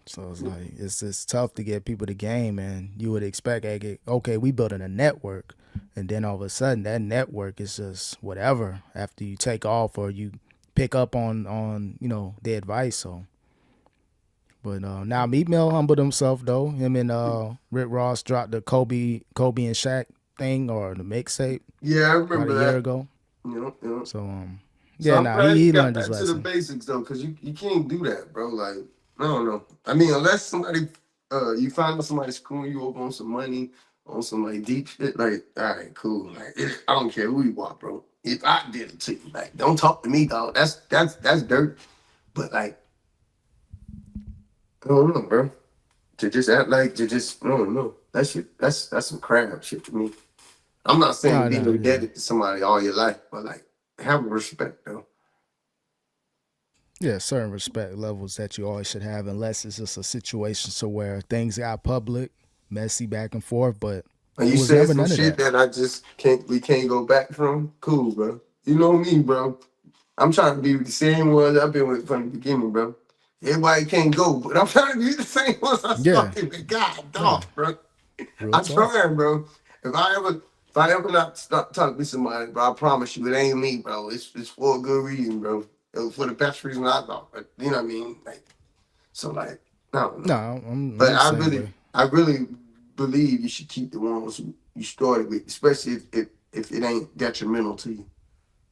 So it's like it's tough to get people the game, and you would expect, okay, we building a network, and then all of a sudden that network is just whatever after you take off or you pick up on the advice. So, but now Meek Mill humbled himself though. Him and Rick Ross dropped the Kobe and Shaq thing or the mixtape Yeah, I about a remember year that. ago. Yeah. So So yeah, I'm now glad you he got learned his back to the lesson. basics though, because you can't do that, bro. Like, I don't know. I mean, unless somebody you find out somebody screwing you over on some money, on some like deep shit, like, all right, cool. Like I don't care who you are, bro. If I did it to you, like, don't talk to me, dog. That's dirt. But like, I don't know, bro. To just act like to just I don't know. That shit that's some crap shit to me. I'm not saying No, be no, yeah. indebted to somebody all your life, but like have respect though. Yeah, certain respect levels that you always should have, unless it's just a situation so where things got public, messy back and forth. But And it you was said never some none of shit that. that I just can't we can't go back from. Cool, bro. You know me, bro. I'm trying to be with the same ones I've been with from the beginning, bro. Everybody can't go, but I'm trying to be the same ones I Yeah, started with. God yeah, dog, bro. real I'm talk. trying, bro. If I ever not stop talking to somebody, bro, I promise you it ain't me, bro. It's for a good reason, bro. It was for the best reason I thought. But you know what I mean? Like so like I don't No, know. I'm But the same way. I really believe you should keep the ones you started with, especially if it ain't detrimental to you.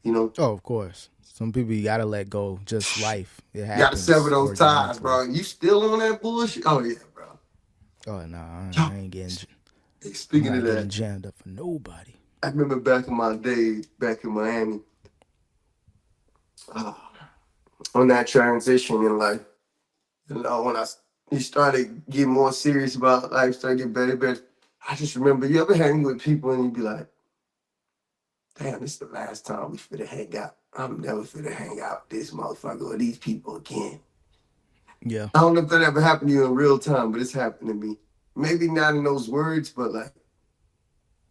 You know, Oh, of course. Some people you gotta let go. Just life, it you got to sever happens those ties, organically. bro. You still on that bullshit? Oh yeah, bro. Oh no, Yo, I ain't getting. hey, I'm speaking of not getting that, jammed up for nobody. I remember back in my days, back in Miami, uh, on that transition in life. You know, when you started getting more serious about life, started getting better, better. I just remember you ever hang with people and you be like, damn, this is the last time we finna hang out. I'm never finna hang out with this motherfucker or these people again. Yeah, I don't know if that ever happened to you in real time, but it's happened to me. Maybe not in those words, but like,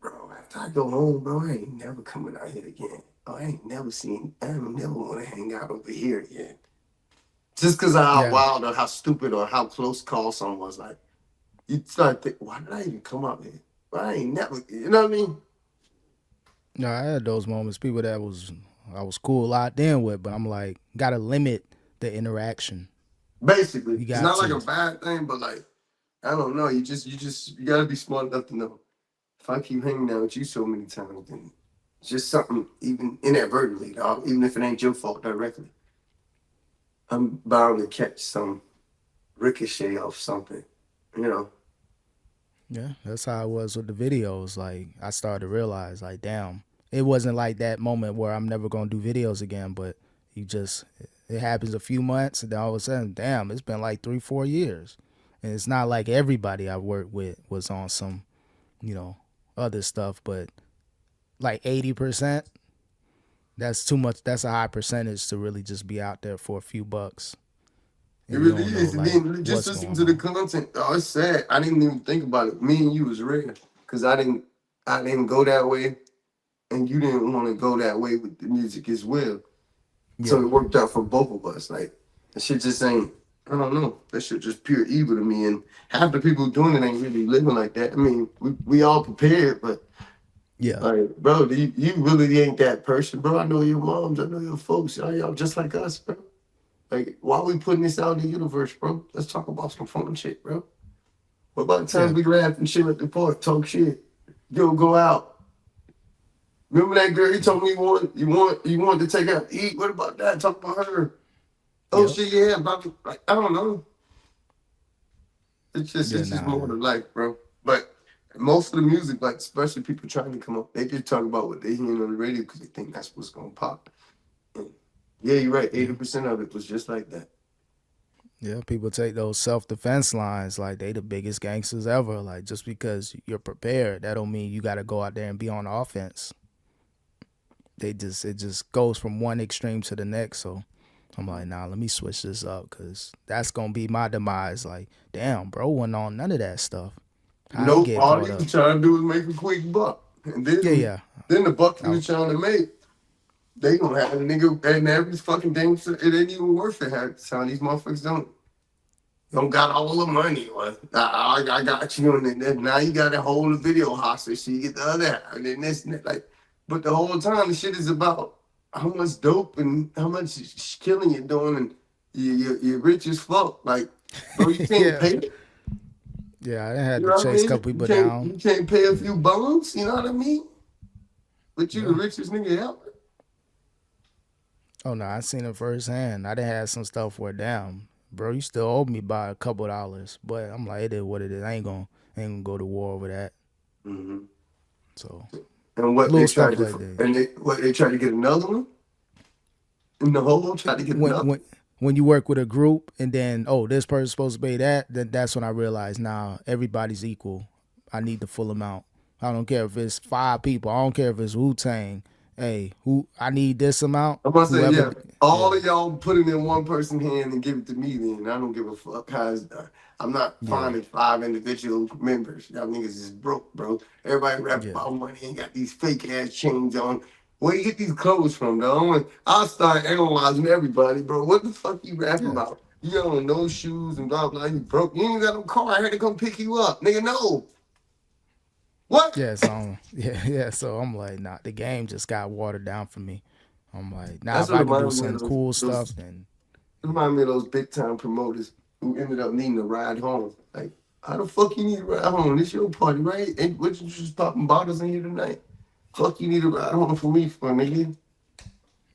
bro, after I go home, bro, I ain't never coming out here again. Oh, I ain't never want to hang out over here again. Just because of how yeah. wild or how stupid or how close call someone was. Like, you start thinking, why did I even come out here? Well, I ain't never, you know what I mean? No, I had those moments. People that I was cool locked in with, but I'm like, gotta limit the interaction. Basically, You it's got not like to. a bad thing, but like, I don't know. You gotta be smart enough to know. If I keep hanging out with you so many times, then it's just something, even inadvertently, dog, even if it ain't your fault directly. I'm bound to catch some ricochet off something, you know. Yeah, that's how it was with the videos. Like I started to realize, like, damn. it wasn't like that moment where I'm never gonna do videos again, but you just it happens a few months and then all of a sudden, damn, it's been like 3-4 years. And it's not like everybody I worked with was on some, you know, other stuff, but like 80%, that's too much. That's a high percentage to really just be out there for a few bucks It and you really don't know is. And like then just what's listen going to the on. content. Oh, it's sad. I didn't even think about it. Me and you was rare because I didn't go that way, and you didn't want to go that way with the music as well. So Yeah, it worked out for both of us. Like that shit just ain't. I don't know. That shit just pure evil to me. And half the people doing it ain't really living like that. I mean, we all prepared, but yeah, like, bro, you really ain't that person, bro. I know your moms. I know your folks. Y'all just like us, bro. Like, why are we putting this out in the universe, bro? Let's talk about some fun shit, bro. What about the times yeah, we laugh and shit at the park, talk shit, go out? Remember that girl you told me you want to take out to eat? What about that? Talk about her. Oh yep, shit, yeah, about like I don't know. yeah. It's just Nah, more to life, bro. But most of the music, like especially people trying to come up, they just talk about what they hearing on the radio because they think that's what's gonna pop. And yeah, you're right. yeah, 80% of it was just like that. yeah. People take those self defense lines like they the biggest gangsters ever. Like just because you're prepared, that don't mean you got to go out there and be on offense. It just goes from one extreme to the next. So I'm like, nah, let me switch this up because that's gonna be my demise. Like, damn, bro, wasn't on none of that stuff. I ain't Nope. get All caught they up. was trying to do is make a quick buck. And Yeah, then yeah. then the buck he I, was trying to make, they gonna have a nigga and every fucking thing. So it ain't even worth it. Half the time these motherfuckers don't got all the money. Well, I got you, and then now you got to hold the video hostage so you get the other half, and then this and that. Like, but the whole time the shit is about how much dope and how much killing you're doing, and you're rich as fuck. Like, bro, you can't yeah, pay it. yeah. I had You to know what I chase a mean? couple You people can't down. you can't pay a few bones. You know what I mean? But you the Yeah. richest nigga ever. Oh no, I seen it firsthand. I done had some stuff where damn, bro, you still owe me by a couple dollars. But I'm like, it is what it is. I ain't gonna go to war over that. Mm-hmm. So And what they little tried stuff to like that. and they tried to get another one, and the whole tried to get When another. when when you work with a group and then this person's supposed to pay that, then that's when I realized now everybody's equal. I need the full amount. I don't care if it's 5 people. I don't care if it's Wu Tang. Hey, who I need this amount. I'm gonna say, Whoever, yeah, all yeah, of y'all put it in one person's hand and give it to me. Then I don't give a fuck how it's done. I'm not yeah, finding 5 individual members. Y'all niggas is broke, bro. Everybody rap yeah, about money and got these fake ass chains on. Where you get these clothes from, though? I'll start analyzing everybody, bro. What the fuck you rapping yeah. about? You got on no shoes and blah blah. You broke. You ain't got no car. I had to come pick you up, nigga. No. What? Yeah, so yeah. So I'm like, nah, the game just got watered down for me. I'm like, nah, That's if what I can do reminded me of some those. cool Those stuff, then It reminded me of those big time promoters who ended up needing a ride home. Like, how the fuck you need a ride home? This your party, right? And what you just popping bottles in here tonight? Fuck you need a ride home for me for nigga.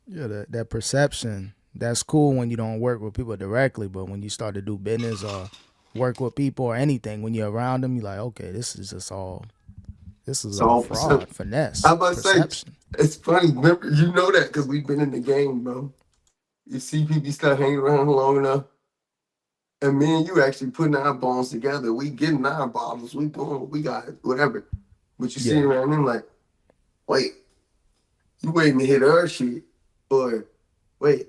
yeah, that perception, that's cool when you don't work with people directly, but when you start to do business or work with people or anything, when you're around them, you're like, okay, this is It's all all perception. fraud, finesse, I about to say perception. it's funny. Remember, you know that because we've been in the game, bro. You see people start hanging around long enough, and me and you actually putting our bones together. We getting our bottles. We doing what we got, whatever. But you see Yeah, around them like, wait, you waiting to hit our shit, or wait,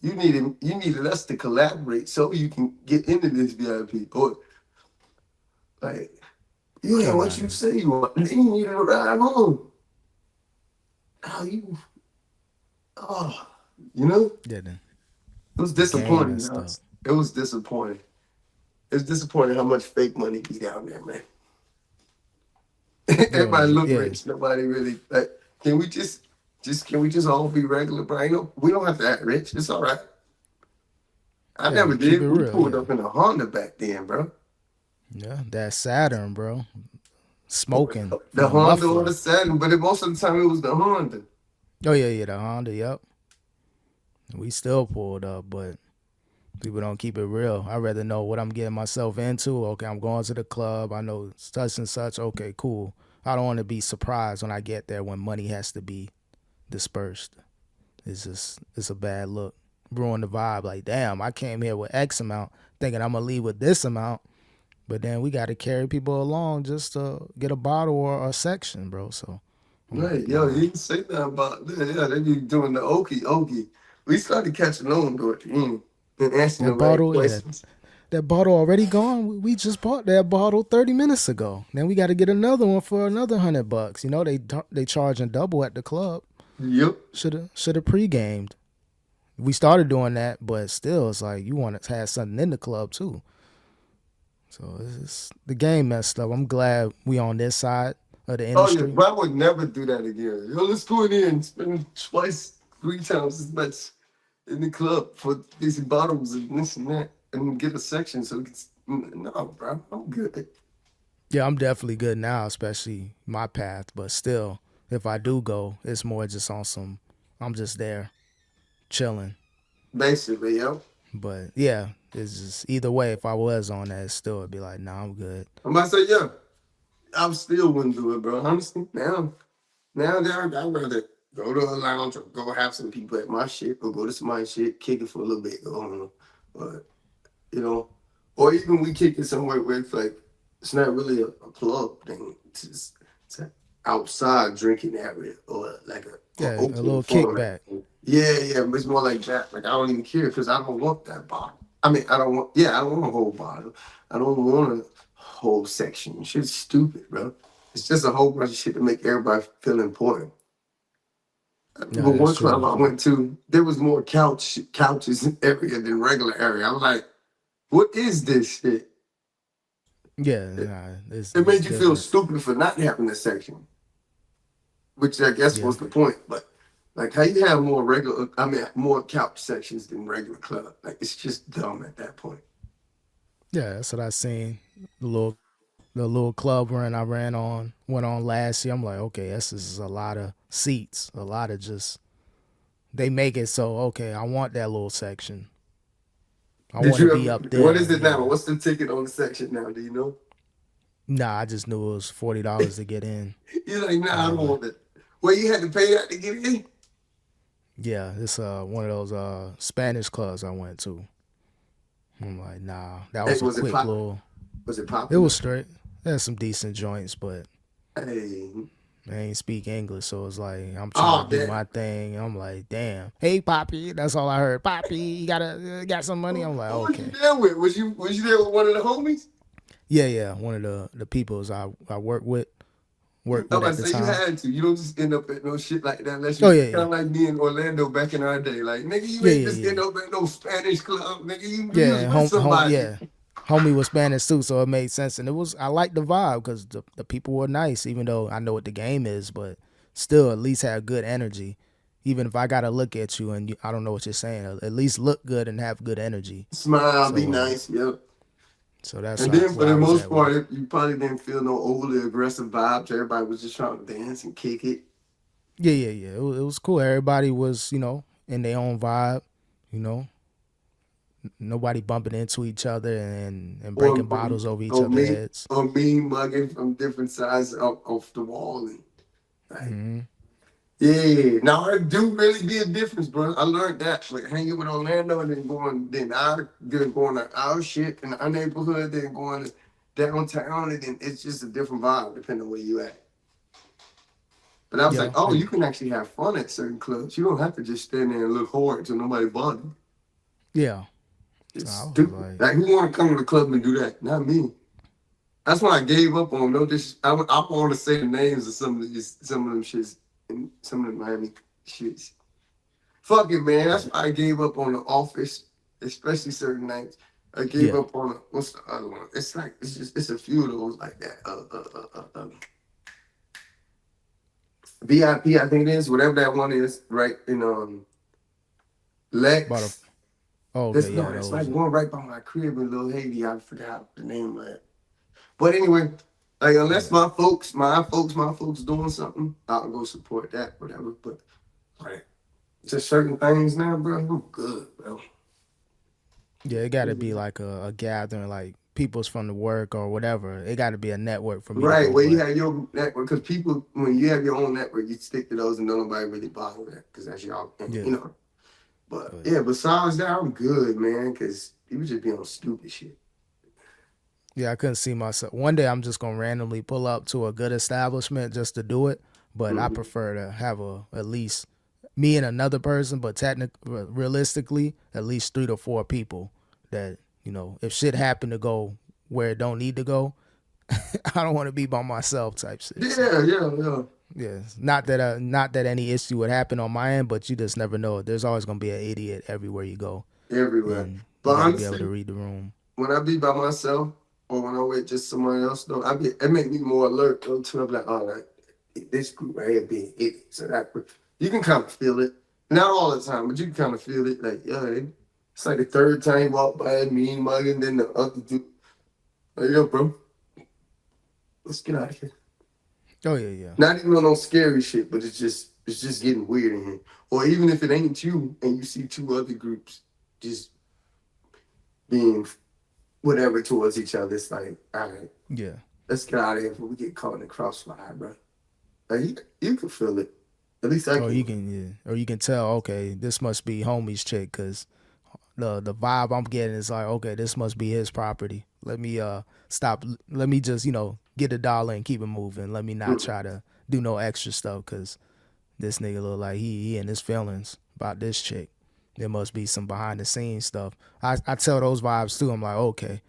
you needed us to collaborate so you can get into this VIP. Or like you oh ain't no, what you say you want. And then you needed a ride home. How you oh you know? yeah, It was the game disappointing, messed y'all. up. It was disappointing. It's disappointing how much fake money be down there, man. Yo, Everybody look yeah, rich. Nobody really like can we just can we just all be regular, bro? We don't have to act rich. It's all right. I yeah, never keep it did. We real, pulled yeah, up in a Honda back then, bro. yeah. That Saturn, bro, Or smoking the from the Honda or the muffler. Saturn, but most of the time it was the Honda. Oh yeah, yeah, the Honda, yep. We still pulled up, but people don't keep it real. I rather know what I'm getting myself into. Okay, I'm going to the club. I know such and such. Okay, cool. I don't want to be surprised when I get there when money has to be dispersed. It's a bad look. Ruin the vibe. Like, damn, I came here with X amount, thinking I'm gonna leave with this amount, but then we got to carry people along just to get a bottle or a section, bro. So I'm Right, like, yo, nah. you didn't say nothing about that. Yeah, they be doing the okey okey. We started catching on though at the end and answering the That right bottle, yeah, questions. that bottle already gone. We just bought that bottle 30 minutes ago. Then we got to get another one for another $100. You know they charging double at the club. Yep. Should have pre-gamed. We started doing that, but still, it's like you want to have something in the club too. So the game messed up. I'm glad we on this side of the Oh yeah, industry. but I would never do that again. Yo, let's go in here and spend twice, 3 times as much in the club for these bottles and this and that, and get a section so it's no, bro, I'm good. Yeah, I'm definitely good now, especially my path. But still, if I do go, it's more just on some. I'm just there chilling. Basically, yo. But yeah, it's just either way. If I was on that, still it'd be like, nah, I'm good. I'm about to say, yeah, I still wouldn't do it, bro. Honestly, now, I'd rather go to a lounge or go have some people at my shit or go to somebody's shit, kick it for a little bit, go home. But, you know, or even we kick it somewhere where it's like, it's not really a club thing. It's an outside drinking area or like a Yeah, a open little format. kickback. Yeah, but it's more like that. Like, I don't even care because I don't want that bottle. I mean, I don't want a whole bottle. I don't want a whole section. Shit's stupid, bro. It's just a whole bunch of shit to make everybody feel important. No, But that's one club true. I went to, there was more couches in area than regular area. I was like, what is this shit? Yeah, It, nah, it it's made you feel different. stupid for not having a section, which I guess Yeah, was the point. But like, how you have more regular, I mean, more couch sections than regular club? Like, it's just dumb at that point. yeah, that's what I seen. The little club run I went on last year. I'm like, okay, this is a lot of seats, a lot of just they make it so okay. I want that little section. I Did want to you be ever? up What is there. it now? Yeah. What's the ticket on the section now? Do you know? Nah, I just knew it was $40 to get in. You're like, I nah, I was don't like, want it. Well, you had to pay that to get in. yeah, it's one of those Spanish clubs I went to. I'm like, nah, that Hey, was a quick little. Was it It was popular? straight. There's some decent joints, but Hey, I ain't speak English, so it's like I'm trying to oh do damn. my thing. I'm like, damn, hey Poppy, that's all I heard. Poppy, you got some money? I'm like, Who was you okay, there with? Was you there with one of the homies? yeah. One of the peoples I I'm worked with about at to the say you time. had to. You don't just end up at no shit like that unless Oh you yeah, kind yeah, of like me in Orlando back in our day. Like nigga, you yeah, ain't yeah, just end yeah, up at no Spanish club. Nigga, you was yeah. with somebody. Yeah. Homie was Spanish too, so it made sense, and I liked the vibe because the people were nice, even though I know what the game is, but still at least have good energy. Even if I gotta look at you and I don't know what you're saying, at least look good and have good energy. Smile, be So nice, yep. that's And then for where the I was most at with it. part, you probably didn't feel no overly aggressive vibes. Everybody was just trying to dance and kick it. Yeah. It was cool. Everybody was in their own vibe. You know, nobody bumping into each other and Or breaking bottles over each or other's me heads. or me mugging from different sides of the wall and like Hmm. yeah. Now it do really be a difference, bro. I learned that. Like hanging with Orlando and then going to our shit in our neighborhood, then going to downtown, and then it's just a different vibe depending on where you at. But I was like, Yeah, oh, you and can actually have fun at certain clubs. You don't have to just stand there and look hard till nobody bother you. yeah. So It's I was stupid. like, Like who want to come to the club and do that? Not me. That's when I gave up on no this. I want to say the names of some of them shits and some of the Miami shits. Fuck it, man. That's why I gave up on the office, especially certain nights. I gave yeah, up on what's the other one? It's like it's a few of those like that. VIP, I think it is whatever that one is, right? In about a Lex. okay, There's yeah, no, it's like those. one right by my crib in Little Haiti. I forgot the name of it. But anyway, like unless Yeah, my folks doing something, I'll go support that, whatever. But like just certain things now, bro, I'm good, bro. yeah. It got to be like a gathering, like people's from the work or whatever. It got to be a network for me to Right, go. where you But have your network, because people, when you have your own network, you stick to those and don't nobody really bother that, because that's y'all, yeah, you know. But but yeah, besides that, I'm good, man, because people just be on stupid shit. yeah, I couldn't see myself. One day I'm just gonna randomly pull up to a good establishment just to do it. But I Mm-hmm. prefer to have at least me and another person, but realistically, at least 3 to 4 people that, if shit happen to go where it don't need to go, I don't want to be by myself type shit. So Yeah, yeah, yeah. yeah, not that any issue would happen on my end, but you just never know. There's always gonna be an idiot everywhere you go, Everywhere. and you But got to be able to honestly, read the room. when I be by myself or when I'm with just someone else, though, it make me more alert though too. I'm like, all right, this group right here being idiots. So that you can kind of feel it. Not all the time, but you can kind of feel it. Like, yeah, it's like the third time you walk by me mugging, then the other dude, like, yo, bro, let's get out of here. Oh yeah, yeah, Not even on no scary shit, but it's just getting weird in here. Or even if it ain't you and you see two other groups just being whatever towards each other, it's like, all right, yeah. let's get out of here before we get caught in the crossfire, bro. Like you can feel it. At least I Or can. you can, yeah, or you can tell, okay, this must be homie's chick, cause the vibe I'm getting is like, okay, this must be his property. Let me stop. Let me just get $1 and keep it moving. Let me not Mm. try to do no extra stuff, cause this nigga look like he in his feelings about this chick. There must be some behind the scenes stuff. I tell those vibes too. I'm like, okay,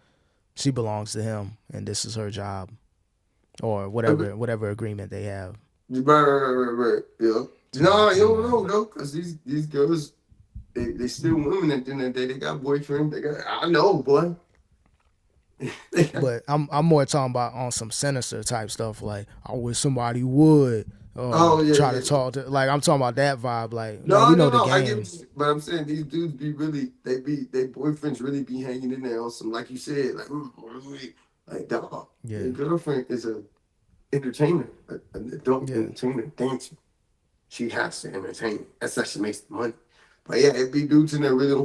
she belongs to him, and this is her job, or whatever agreement they have. Right. Yeah. So No, you I'm don't like, know though, because these girls, they still women at the end of the day. They got boyfriends. I know, boy. They got, but I'm more talking about on some sinister type stuff. Like, I wish somebody would oh yeah, try to yeah. talk to. Like, I'm talking about that vibe. Like, man, No, we no, know the no. I get game. what you, but I'm saying these dudes be really, they boyfriends really be hanging in there on some, like you said, like dog. Your Yeah, girlfriend is a entertainer, an adult yeah, entertainer, dancer. She has to entertain. That's how she makes the money. But yeah, it be dudes in there really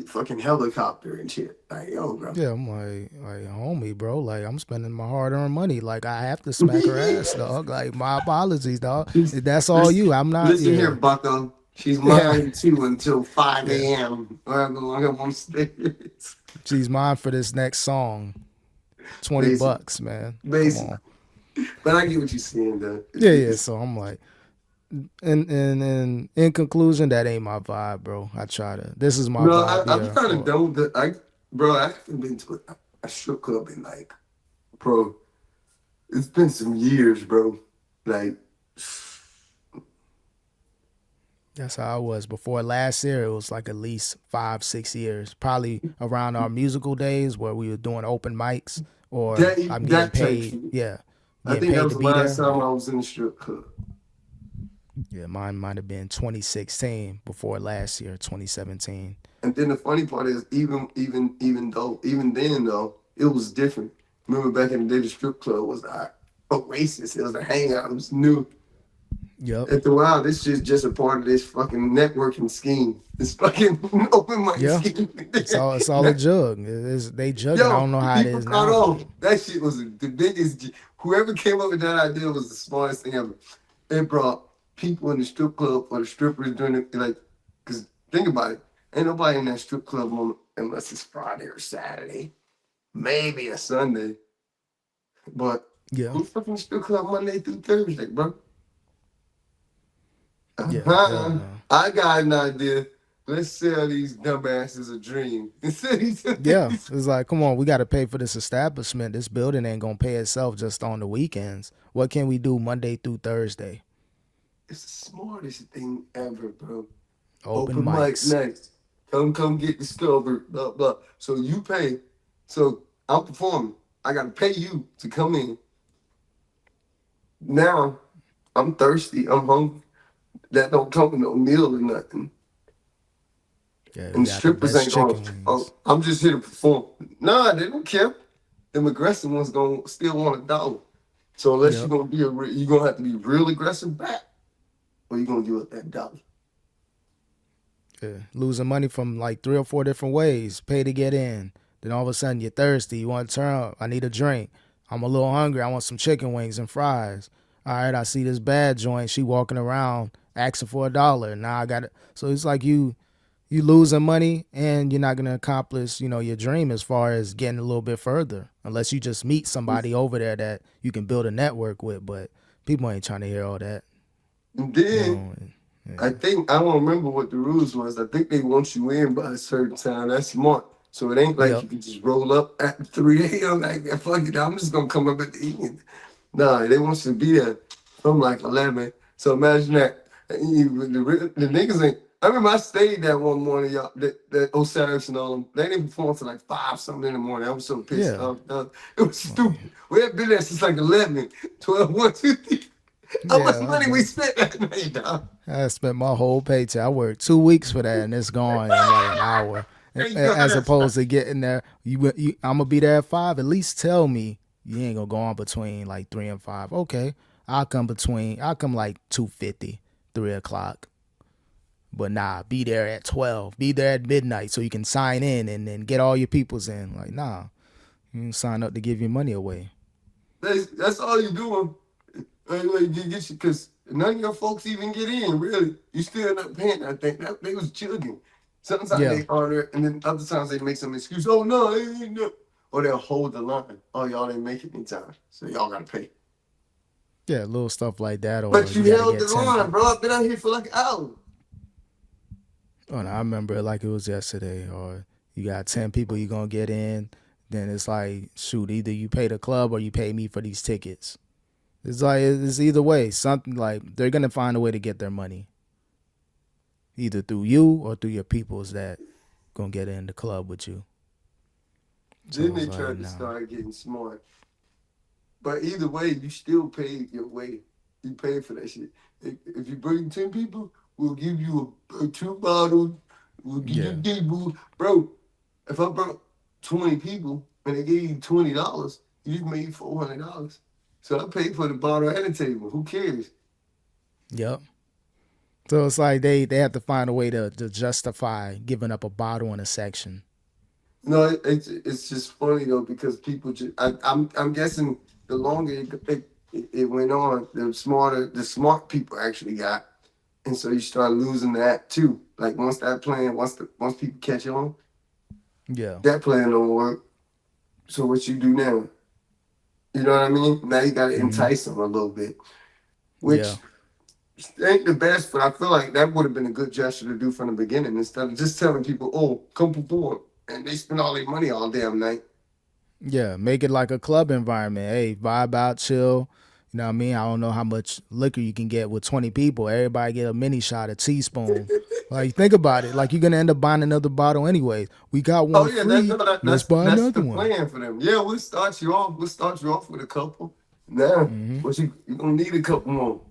fucking helicopter and shit. Like, yo, bro. yeah. I'm like homie, bro. Like, I'm spending my hard earned money. Like, I have to smack her ass, dog. Like, my apologies, dog. She's, If that's all listen, you. I'm not. listen here, Yeah, Bucko. She's yeah, mine too until 5 yeah. a.m. However long I'm on stage. She's mine for this next song. 20 Basic, bucks, man. Come basic. on. But I get what you're saying, though. Yeah, yeah. So I'm like, in conclusion, that ain't my vibe, bro. I try to. This is my No, vibe, I'm yeah. kind of Or done with the. Bro, I haven't been to a strip club in like, bro, it's been some years, bro. Like, that's how I was before last year. It was like at least 5, 6 years, probably around our musical days where we were doing open mics, or I'm getting that type paid. shit. Yeah, I getting think that paid was to the be last there. time Yeah, I was in the strip club. yeah. Mine might have been 2016 before last year, 2017. And then the funny part is, even then though, it was different. Remember back in the day, the strip club was a oasis. It was a hangout. It was new. Yep. After a while, this is just a part of this fucking networking scheme. This fucking open mic Yeah. scheme. It's all a jug. They jugging. I Yo, don't know how it people is caught now. on. That shit was the biggest. Whoever came up with that idea was the smartest thing ever. It brought people in the strip club or the strippers doing it. Like, because think about it. Ain't nobody in that strip club unless it's Friday or Saturday. Maybe a Sunday. But Yeah. who's fucking strip club Monday through Thursday, bro? Yeah. Hell Uh-huh. no. I got an idea. Let's sell these dumbasses a dream. Yeah, it's like, come on, we got to pay for this establishment. This building ain't gonna pay itself just on the weekends. What can we do Monday through Thursday? It's the smartest thing ever, bro. Open Open mic mics. night. Come get discovered. Blah blah. So you pay. So I'm performing. I gotta pay you to come in. Now I'm thirsty. I'm hungry. That don't come with no meal or nothing. Yeah, we And got the strippers best ain't going. chicken wings. Oh, I'm just here to perform. Nah, they don't care. Them aggressive ones gonna still want $1. So unless you're Yep. gonna be you're gonna have to be real aggressive back, or you're gonna give up that dollar. Yeah. Losing money from like 3 or 4 different ways. Pay to get in. Then all of a sudden you're thirsty. You want to turn up. I need a drink. I'm a little hungry. I want some chicken wings and fries. All right, I see this bad joint. She walking around asking for $1. Now I got it. So it's like you losing money and you're not gonna accomplish, your dream as far as getting a little bit further. Unless you just meet somebody over there that you can build a network with. But people ain't trying to hear all that. And You then know. I Yeah. think I don't remember what the rules was. I think they want you in by a certain time. That's smart. So it ain't like Yep. you can just roll up at 3 a.m. Like fuck it, I'm just gonna come up at the end. Nah, they want you to be there from like 11. So imagine that. The niggas ain't. I remember I stayed that one morning, y'all. That Osiris and all them. They didn't perform till like 5 something in the morning. I was so pissed Yeah. off. It was stupid. We had been there since like 11, 12, 1, 2, 3. How much Yeah. money we spent that night, dog? I spent my whole paycheck. I worked 2 weeks for that, and it's gone in like an hour. Thank God As that's not. opposed to getting there, I'm gonna be there at 5. At least tell me you ain't gonna go on between like 3 and 5. Okay, I'll come like 2:50, 3 o'clock. But nah, be there at 12. Be there at midnight so you can sign in and then get all your peoples in. Like nah, you didn't sign up to give your money away. That's all you doing. Like, you get you because none of your folks even get in. Really, you still end up paying. I think that they was chugging. Sometimes Yeah, they order, and then other times they make some excuse. Oh no, no, or they'll hold the line. Oh y'all didn't make it in time, so y'all gotta pay. yeah, little stuff like that, or But you you got to held the get 10 line, people. bro. I've been out here for like an hour. Oh, no, I remember it like it was yesterday. Or you got 10 people you gonna get in, then it's like, shoot, either you pay the club or you pay me for these tickets. It's like it's either way. Something like they're gonna find a way to get their money, either through you or through your peoples that gonna get in the club with you. Then So they it's like, tried to nah, start getting smart. But either way, you still paid your way. You paid for that shit. If you bring 10 people, we'll give you a 2 bottles. We'll give you yeah, people, bro. If I brought 20 people and they gave you $20, you just made $400. So I paid for the bottle and the table. Who cares? yep. So it's like they have to find a way to justify giving up a bottle in a section. No, it's just funny though because people just I'm guessing the longer it went on, the smart people actually got, and so you start losing that too. Like once that plan, once people catch on, Yeah, that plan don't work. So what you do now? You know what I mean? Now you got to mm-hmm. entice them a little bit, Yeah, which ain't the best, but I feel like that would have been a good gesture to do from the beginning instead of just telling people, "Oh, come perform," and they spend all their money all damn night. yeah. Make it like a club environment. Hey, vibe out, chill. You know what I mean? I don't know how much liquor you can get with 20 people. Everybody get a mini shot, a teaspoon. Like think about it. Like you're gonna end up buying another bottle anyways. We got Oh one yeah, that, no, free. Let's buy that's another the one. plan for them. Yeah, we'll start you off. We'll start you off with a couple. Now, Mm-hmm. what you gonna need a couple more.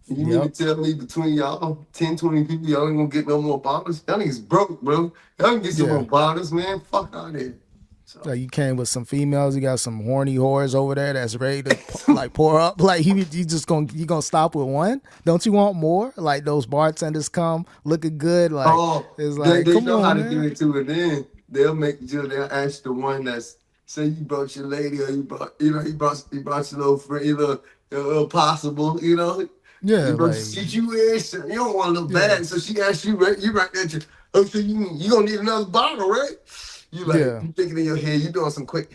You mean to Yep. tell me between y'all 10, 20 people, y'all ain't gonna get no more bottles? Y'all niggas broke, bro. Y'all can get some more Yeah. bottles, man. Fuck out there. So Like you came with some females. You got some horny whores over there that's ready to like pour up. Like you gonna stop with one? Don't you want more? Like those bartenders come looking good. Like oh, it's they, like they come know how on, to do man. it too, and then they'll make sure they'll ask the one that's say you brought your lady or you brought your little friend, your little possible, Yeah, you brought your like situation. You don't want to look yeah, bad, so she asked you right, you right there. Oh, so you gonna need another bottle, right? yeah, You thinking in your head, you doing some quick.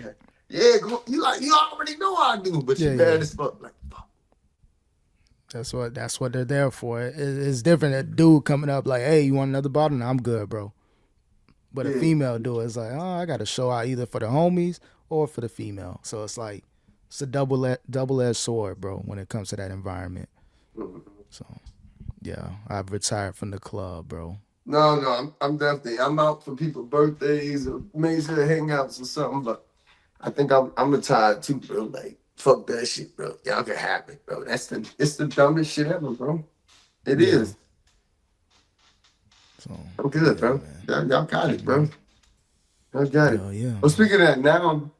Yeah, go, you already know I do, but she yeah, mad yeah. as fuck. Like fuck. That's what they're there for. It's different. A dude coming up like, hey, you want another bottle? No, I'm good, bro. But a Yeah. female dude is like, oh, I got to show out either for the homies or for the female. So it's like it's a double edged sword, bro. When it comes to that environment. Mhm. So yeah, I've retired from the club, bro. No, I'm definitely I'm out for people's birthdays or major hangouts or something, but I think I'm retired too, bro. Like fuck that shit, bro. Y'all can have it, bro. It's the dumbest shit ever, bro. It Yeah. is. So I'm good, yeah, bro. man. Y'all got it, bro. Y'all got it. Hell yeah, Well, man. speaking of that, now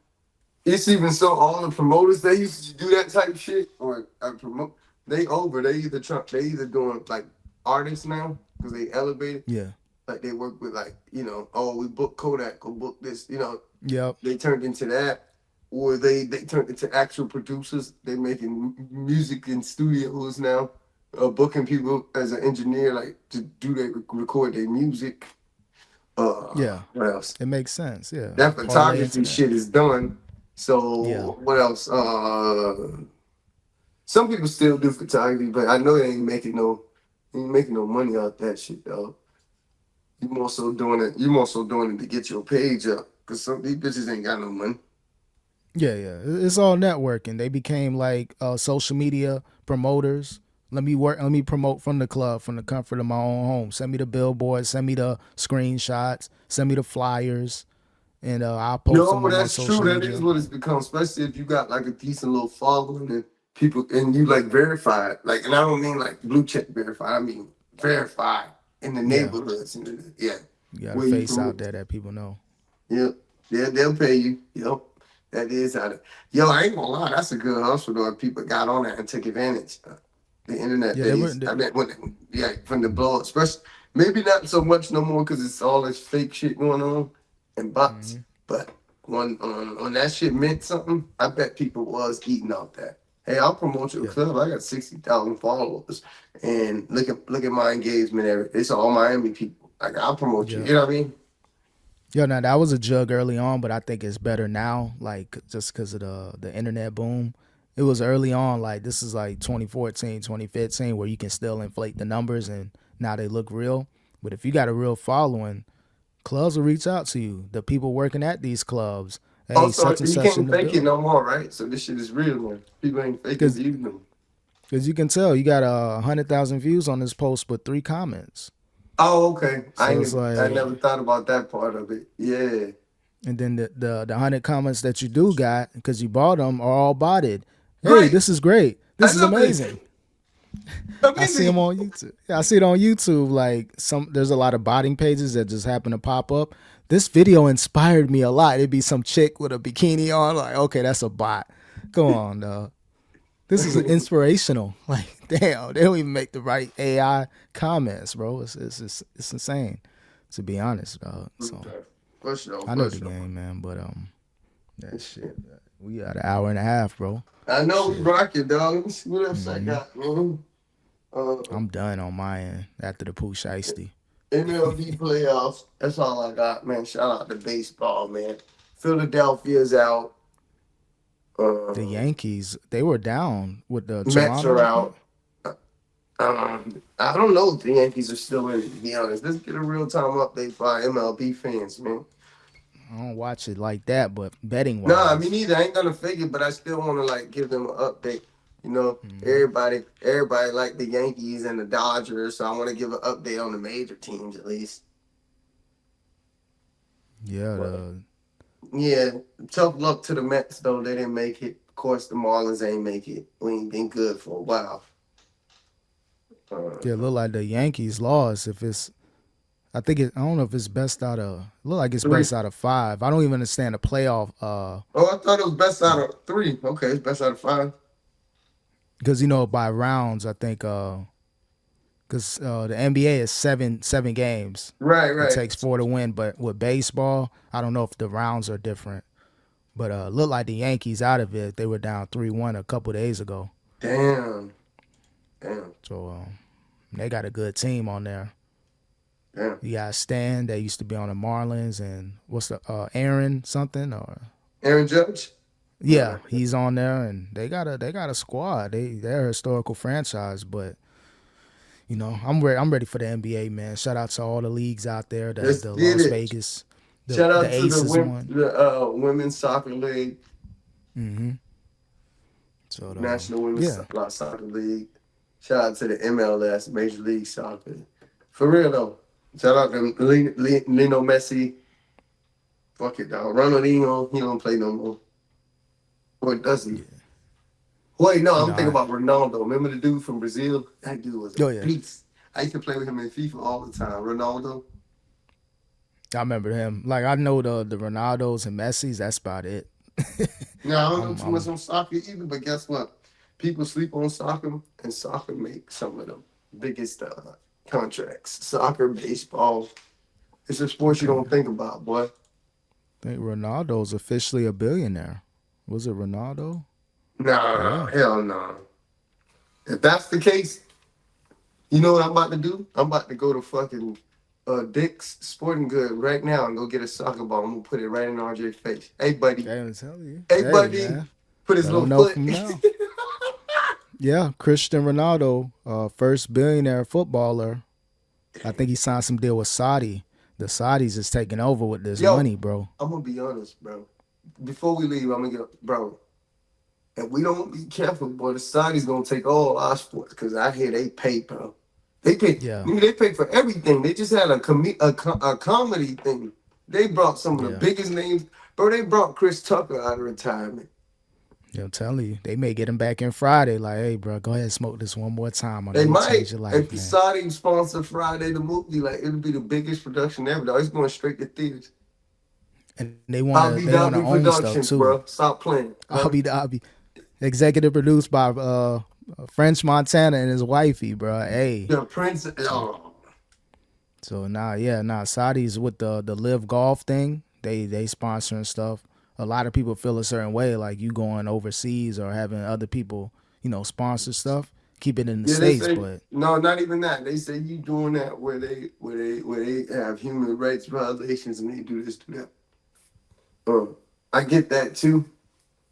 it's even so all the promoters they used to do that type shit or promote they over. They either doing like artists now because they elevated. Yeah. Like they work with like, oh, we book Kodak or book this. Yep. They turned into that, or they turned into actual producers. They making music in studios now, booking people as an engineer, like to do they record their music. Yeah. What else? It makes sense. Yeah. That Parlay photography into that. shit is done. Yeah. So what else? Some people still do photography, but I know they ain't making no money out that shit though. You more so doing it. You more so doing it to get your page up, cause some these bitches ain't got no money. Yeah, yeah. It's all networking. They became like social media promoters. Let me work. Let me promote from the club, from the comfort of my own home. Send me the billboards. Send me the screenshots. Send me the flyers, and I'll post them No, on my that's true. social That is media. what it's become, especially if you got like a decent little following and people and you like verified. Like, and I don't mean like blue check verified. I mean verified in the Yeah, neighborhoods. Yeah, you got a where you face out promote. there that people know. Yep. Yeah, they'll pay you. Yep. That is how to. Yo, I ain't gonna lie. That's a good hustle though. If people got on that and took advantage. The internet Yeah, they were. days. I mean, yeah, from the blow up, especially maybe not so much no more because it's all this fake shit going on and bots. Mhm. But when that shit meant something, I bet people was eating off that. Hey, I'll promote your Yeah, club. I got 60,000 followers, and look at my engagement. It's all Miami people. Like I'll promote you. yeah. You know what I mean? Yeah, now that was a jug early on, but I think it's better now. Like just because of the internet boom, it was early on. Like this is like 2014, 2015, where you can still inflate the numbers and now they look real. But if you got a real following, clubs will reach out to you. The people working at these clubs, hey, Also, such and you such in can't the fake it building, no more, right? So this shit is real now. People ain't faking because views no more. you can tell you got 100,000 views on this post with 3 comments. Oh, okay. So it's I like, never thought about that part of it. Yeah. and then the 100 comments that you do got because you bought them are all botted. Hey, Great. this is great. I This is love it. amazing. I see them Amazing. on YouTube. Yeah, I see it on YouTube. Like there's a lot of botting pages that just happen to pop up. This video inspired me a lot. It'd be some chick with a bikini on. Like, okay, that's a bot. Go on, dog. This is inspirational. Like, damn, they don't even make the right AI comments, bro. It's insane, to be honest, dog. So Okay. For sure, I know for the sure. game, man. But that shit. We got an hour and a half, bro. I know we Shit. rock it, dog. Let me see what else I Hmm. got, man. I'm done on my end after the Pooh Shiesty. MLB Playoffs. That's all I got, man. Shout out to baseball, man. Philadelphia's out. The Uh, Yankees, they were down with the Mets are Toronto, I think. out. I don't know if the Yankees are still in it, to be honest. Let's get a real time update for our MLB fans, man. I don't watch it like that, but betting Nah, me wise, neither. I ain't gonna fake it, but I still want to like give them an update. Everybody like the Yankees and the Dodgers, so I want to give an update on the major teams at least. yeah, But yeah, tough luck to the Mets though. They didn't make it. Of course, the Marlins ain't make it. We ain't been good for a while. yeah, Uh, look like the Yankees lost. If it's, I don't know if it's best out of. Look like it's three. best out of five. I don't even understand the playoff. Oh, I thought it was best out of three. Okay, it's best out of five. Because by rounds, I think. Because the NBA is seven games. Right, It right. takes four to win, but with baseball, I don't know if the rounds are different. But look like the Yankees out of it. They were down 3-1 a couple days ago. Damn, damn, So they got a good team on there. damn. You got Stan that used to be on the Marlins, and what's the Aaron something or Aaron Judge. yeah, he's on there, and they got a squad. They're a historical franchise, but I'm ready for the NBA, man. Shout out to all the leagues out there, the Let's the get Las it. Vegas, Shout the out to Aces one. the women's soccer league, Mm-hmm. So National Women's yeah, Soccer League. Shout out to the MLS, Major League Soccer. For real though. Shout out to Lino Messi. Fuck it, dog. Ronaldinho, he don't play no more. Or does he? yeah. Wait, no, You I'm know, thinking about Ronaldo. Remember the dude from Brazil? That dude was a yeah, beast. I used to play with him in FIFA all the time. Ronaldo. I remember him. Like I know the Ronaldos and Messis. That's about it. No, I don't know I'm too much I'm on soccer either, but guess what? People sleep on soccer, and soccer makes some of the biggest contracts. Soccer, baseball. It's a sport you okay. don't think about, boy. I think Ronaldo's officially a billionaire. Was it Ronaldo? Nah, Yeah. hell no. If that's the case, you know what I'm about to do? I'm about to go to fucking Dick's Sporting Good right now and go get a soccer ball. I'm gonna put it right in RJ's face. Hey, buddy. I'm telling you. Hey, Hey, buddy. man. Put his Let little them know foot. from now. Yeah, Cristiano Ronaldo, first billionaire footballer. I think he signed some deal with Saudi. The Saudis is taking over with this Yo, money, bro. I'm gonna be honest, bro. Before we leave, I'm gonna get, bro. If we don't be careful, boy, the Saudis gonna take all our sports because I hear they pay, bro. They pay. Yeah, Nigga, they pay for everything. They just had a comedy thing. They brought some of the yeah. biggest names, bro. They brought Chris Tucker out of retirement. I'm telling you, they may get him back in Friday. Like, hey, bro, go ahead and smoke this one more time. I know They we might, changed your if life, the man. Saudi sponsor Friday the movie, like it'll be the biggest production ever. Though it's going straight to theaters. And they wanna Abu own stuff Productions, too. bro. Stop playing. Huh? I'll be executive produced by French Montana and his wifey, bro. Hey, The Prince. so Oh, Saudis with the live golf thing. They sponsoring stuff. A lot of people feel a certain way, like you going overseas or having other people, sponsor stuff. Keep it in the yeah, they states, say but no, not even that. They say you doing that where they have human rights violations and they do this, do that. I get that too,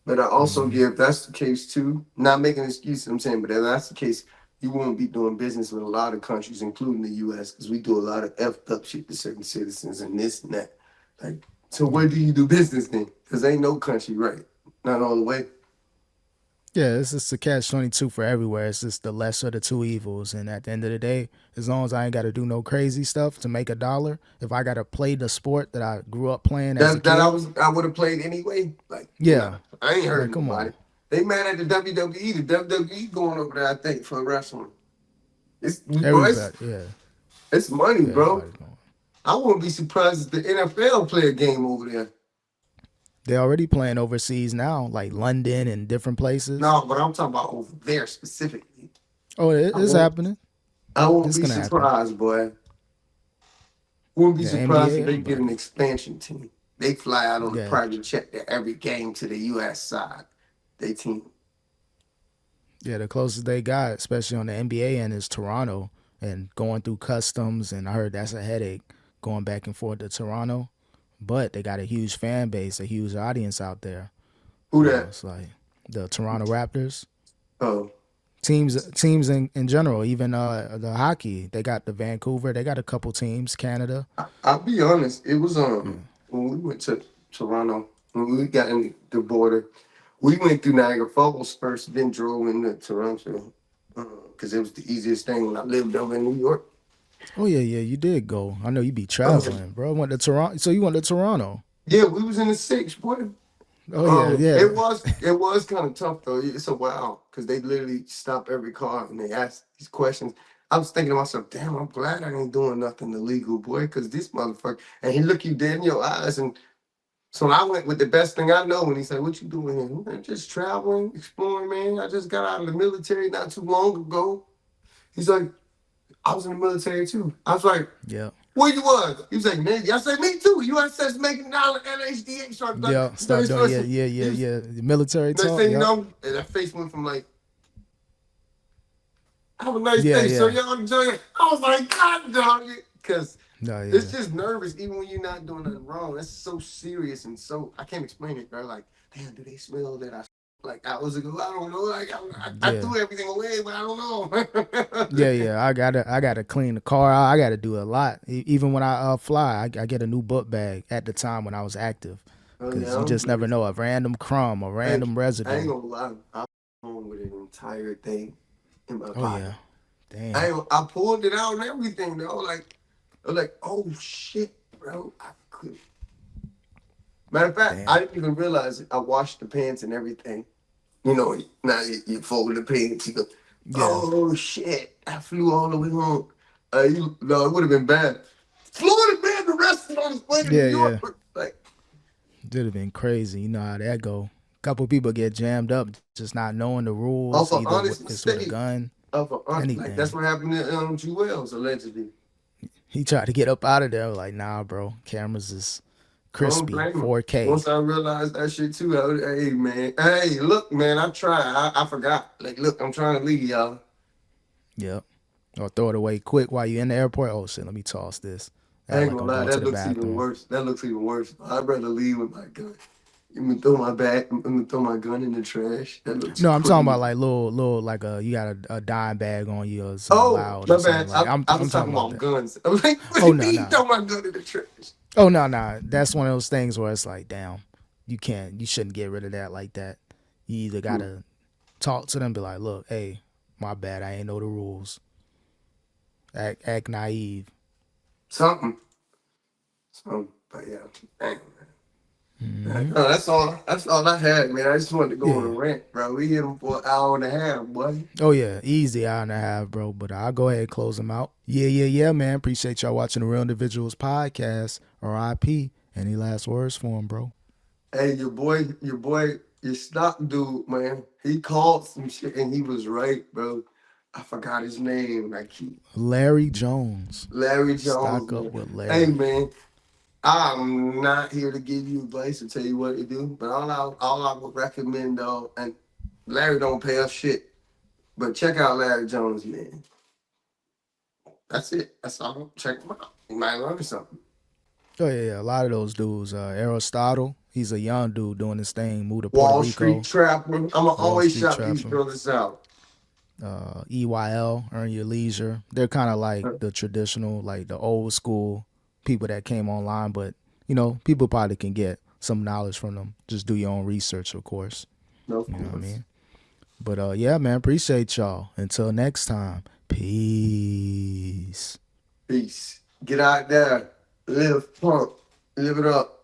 but I also mhm. get if that's the case too. Not making an excuse, I'm saying, but if that's the case, you won't be doing business with a lot of countries, including the U.S., because we do a lot of effed up shit to certain citizens and this and that. Like, so where do you do business then? Because ain't no country right, not all the way. Yeah, it's just a catch-22 for everywhere. It's just the lesser of the two evils. And at the end of the day, as long as I ain't got to do no crazy stuff to make a dollar, if I got to play the sport that I grew up playing as a That kid, I would have played anyway. Like, nah, yeah, I ain't like hurting come nobody. on, They mad at the WWE. The WWE going over there, I think, for wrestling. It's bro, everybody, yeah, it's money, yeah, bro. everybody's going. I wouldn't be surprised if the NFL play a game over there. They already playing overseas now, like London and different places. No, but I'm talking about over there specifically. Oh, I it's won't. happening. I won't It's be gonna happen. surprised, boy. Wouldn't be The surprised NBA, if they get an everybody. expansion team. They fly out on a Yeah, private jet to every game to the U.S. side. They team. yeah. The closest they got, especially on the NBA end, is Toronto, and going through customs. And I heard that's a headache going back and forth to Toronto. But they got a huge fan base, a huge audience out there. Who that? It's like the Toronto Raptors. Oh, Teams in general, even the hockey, they got the Vancouver, they got a couple teams, Canada. I'll be honest. It was Yeah. when we went to Toronto when we got in the border. We went through Niagara Falls first, then drove into Toronto because it was the easiest thing when I lived over in New York. Oh yeah, you did go. I know you be Um, traveling, bro. Went to Toronto. So you went to Toronto. yeah, we was in the six, boy. Oh yeah. It was kind of tough though. It's a while because they literally stop every car and they ask these questions. I was thinking to myself, damn, I'm glad I ain't doing nothing illegal, boy, because this motherfucker and he look you dead in your eyes. And so I went with the best thing I know. And he said, "What you doing here?" "Man, just traveling, exploring, man. I just got out of the military not too long ago." He's like, "I was in the military too." I was like, Yeah. "Where you was?" He was like, "Navy." I said, "Me too." USS making dollar LHDA. Started like, Yeah. Start doing yeah. The military next talk. thing you Yep. know, and that face went from like, "Have a nice Yeah, day, sir. yeah. Y'all enjoy it." I was like, "God dog it," because No, it's yeah. just nervous, even when you're not doing nothing wrong. That's so serious and so I can't explain it, bro. Like, damn, do they smell that like I was ago? I don't know. Like I Yeah. threw everything away, but I don't know. Yeah. I gotta clean the car out. I gotta do a lot. Even when I fly, I get a new book bag at the time when I was active, Oh yeah, because you just never know, a random crumb, a Like, random I ain't residue. gonna lie. I was home with an entire thing in my Oh yeah. pocket. Damn. I pulled it out and everything though. Like, oh shit, bro. I could. Matter of fact, I Damn. didn't even realize it. I washed the pants and everything. You know, now you fold the pants. You go, Yeah. oh shit! I flew all the way home. No, it would have been bad. Florida man arrested on his way to New York. Yeah. Like, It'd have been crazy. You know how that go. Couple people get jammed up just not knowing the off rules, an either honest if it's with a mistake. gun, Like that's anything. what happened to Jewels allegedly. He tried to get up out of there. Like, nah, bro. Cameras is I don't crispy, blame him. 4K. Once I realized that shit too, hey man, hey look man, I tried. I forgot. Like look, I'm trying to leave y'all. Yep. Or throw it away quick while you're in the airport. Oh shit, let me toss this. I Act ain't like gonna I'm lie, going to that the looks even bathroom. worse. That looks even worse. I'd rather leave with my gun. Let me throw my bag. Let me throw my gun in the trash. That looks No, I'm talking about crazy. like little like you got a dime bag on you or something Oh, loud my or something bad. like. I'm I I'm was talking talking about about that. guns. I'm like, what do Oh you no mean no. throw my gun in the trash? Oh no no. That's one of those things where it's like, damn, you shouldn't get rid of that like that. You either Hmm. gotta talk to them, be like, look, hey, my bad, I ain't know the rules. Act naive. Something. Something. But yeah. Dang. Hmm. No, that's all I had, man. I just wanted to go on a Yeah. rant, bro. We hit him for an hour and a half, boy. Oh yeah, easy hour and a half, bro. But I'll go ahead and close them out. Yeah, man. Appreciate y'all watching the Real Individuals podcast. R.I.P. Any last words for him, bro? Hey, your stock dude, man. He called some shit and he was right, bro. I forgot his name. I keep Larry Jones. Larry Jones, Stock up man. with Hey, Larry. man. I'm not here to give you advice or tell you what to do, but all I would recommend though, and Larry don't pay us shit, but check out Larry Jones, man. That's it. That's all. Check him out. You might learn something. Oh yeah. A lot of those dudes. Aristotle. He's a young dude doing his thing. Moved to Puerto Wall Street Rico. Trapper. I'ma Wall always Street shout these Trapper. brothers out. EYL. Earn Your Leisure. They're kind of like the traditional, like the old school people that came online, but people probably can get some knowledge from them. Just do your own research, of course. No, of You know what I course. mean? But yeah, man, appreciate y'all. Until next time, peace. Peace. Get out there. Live punk. Live it up.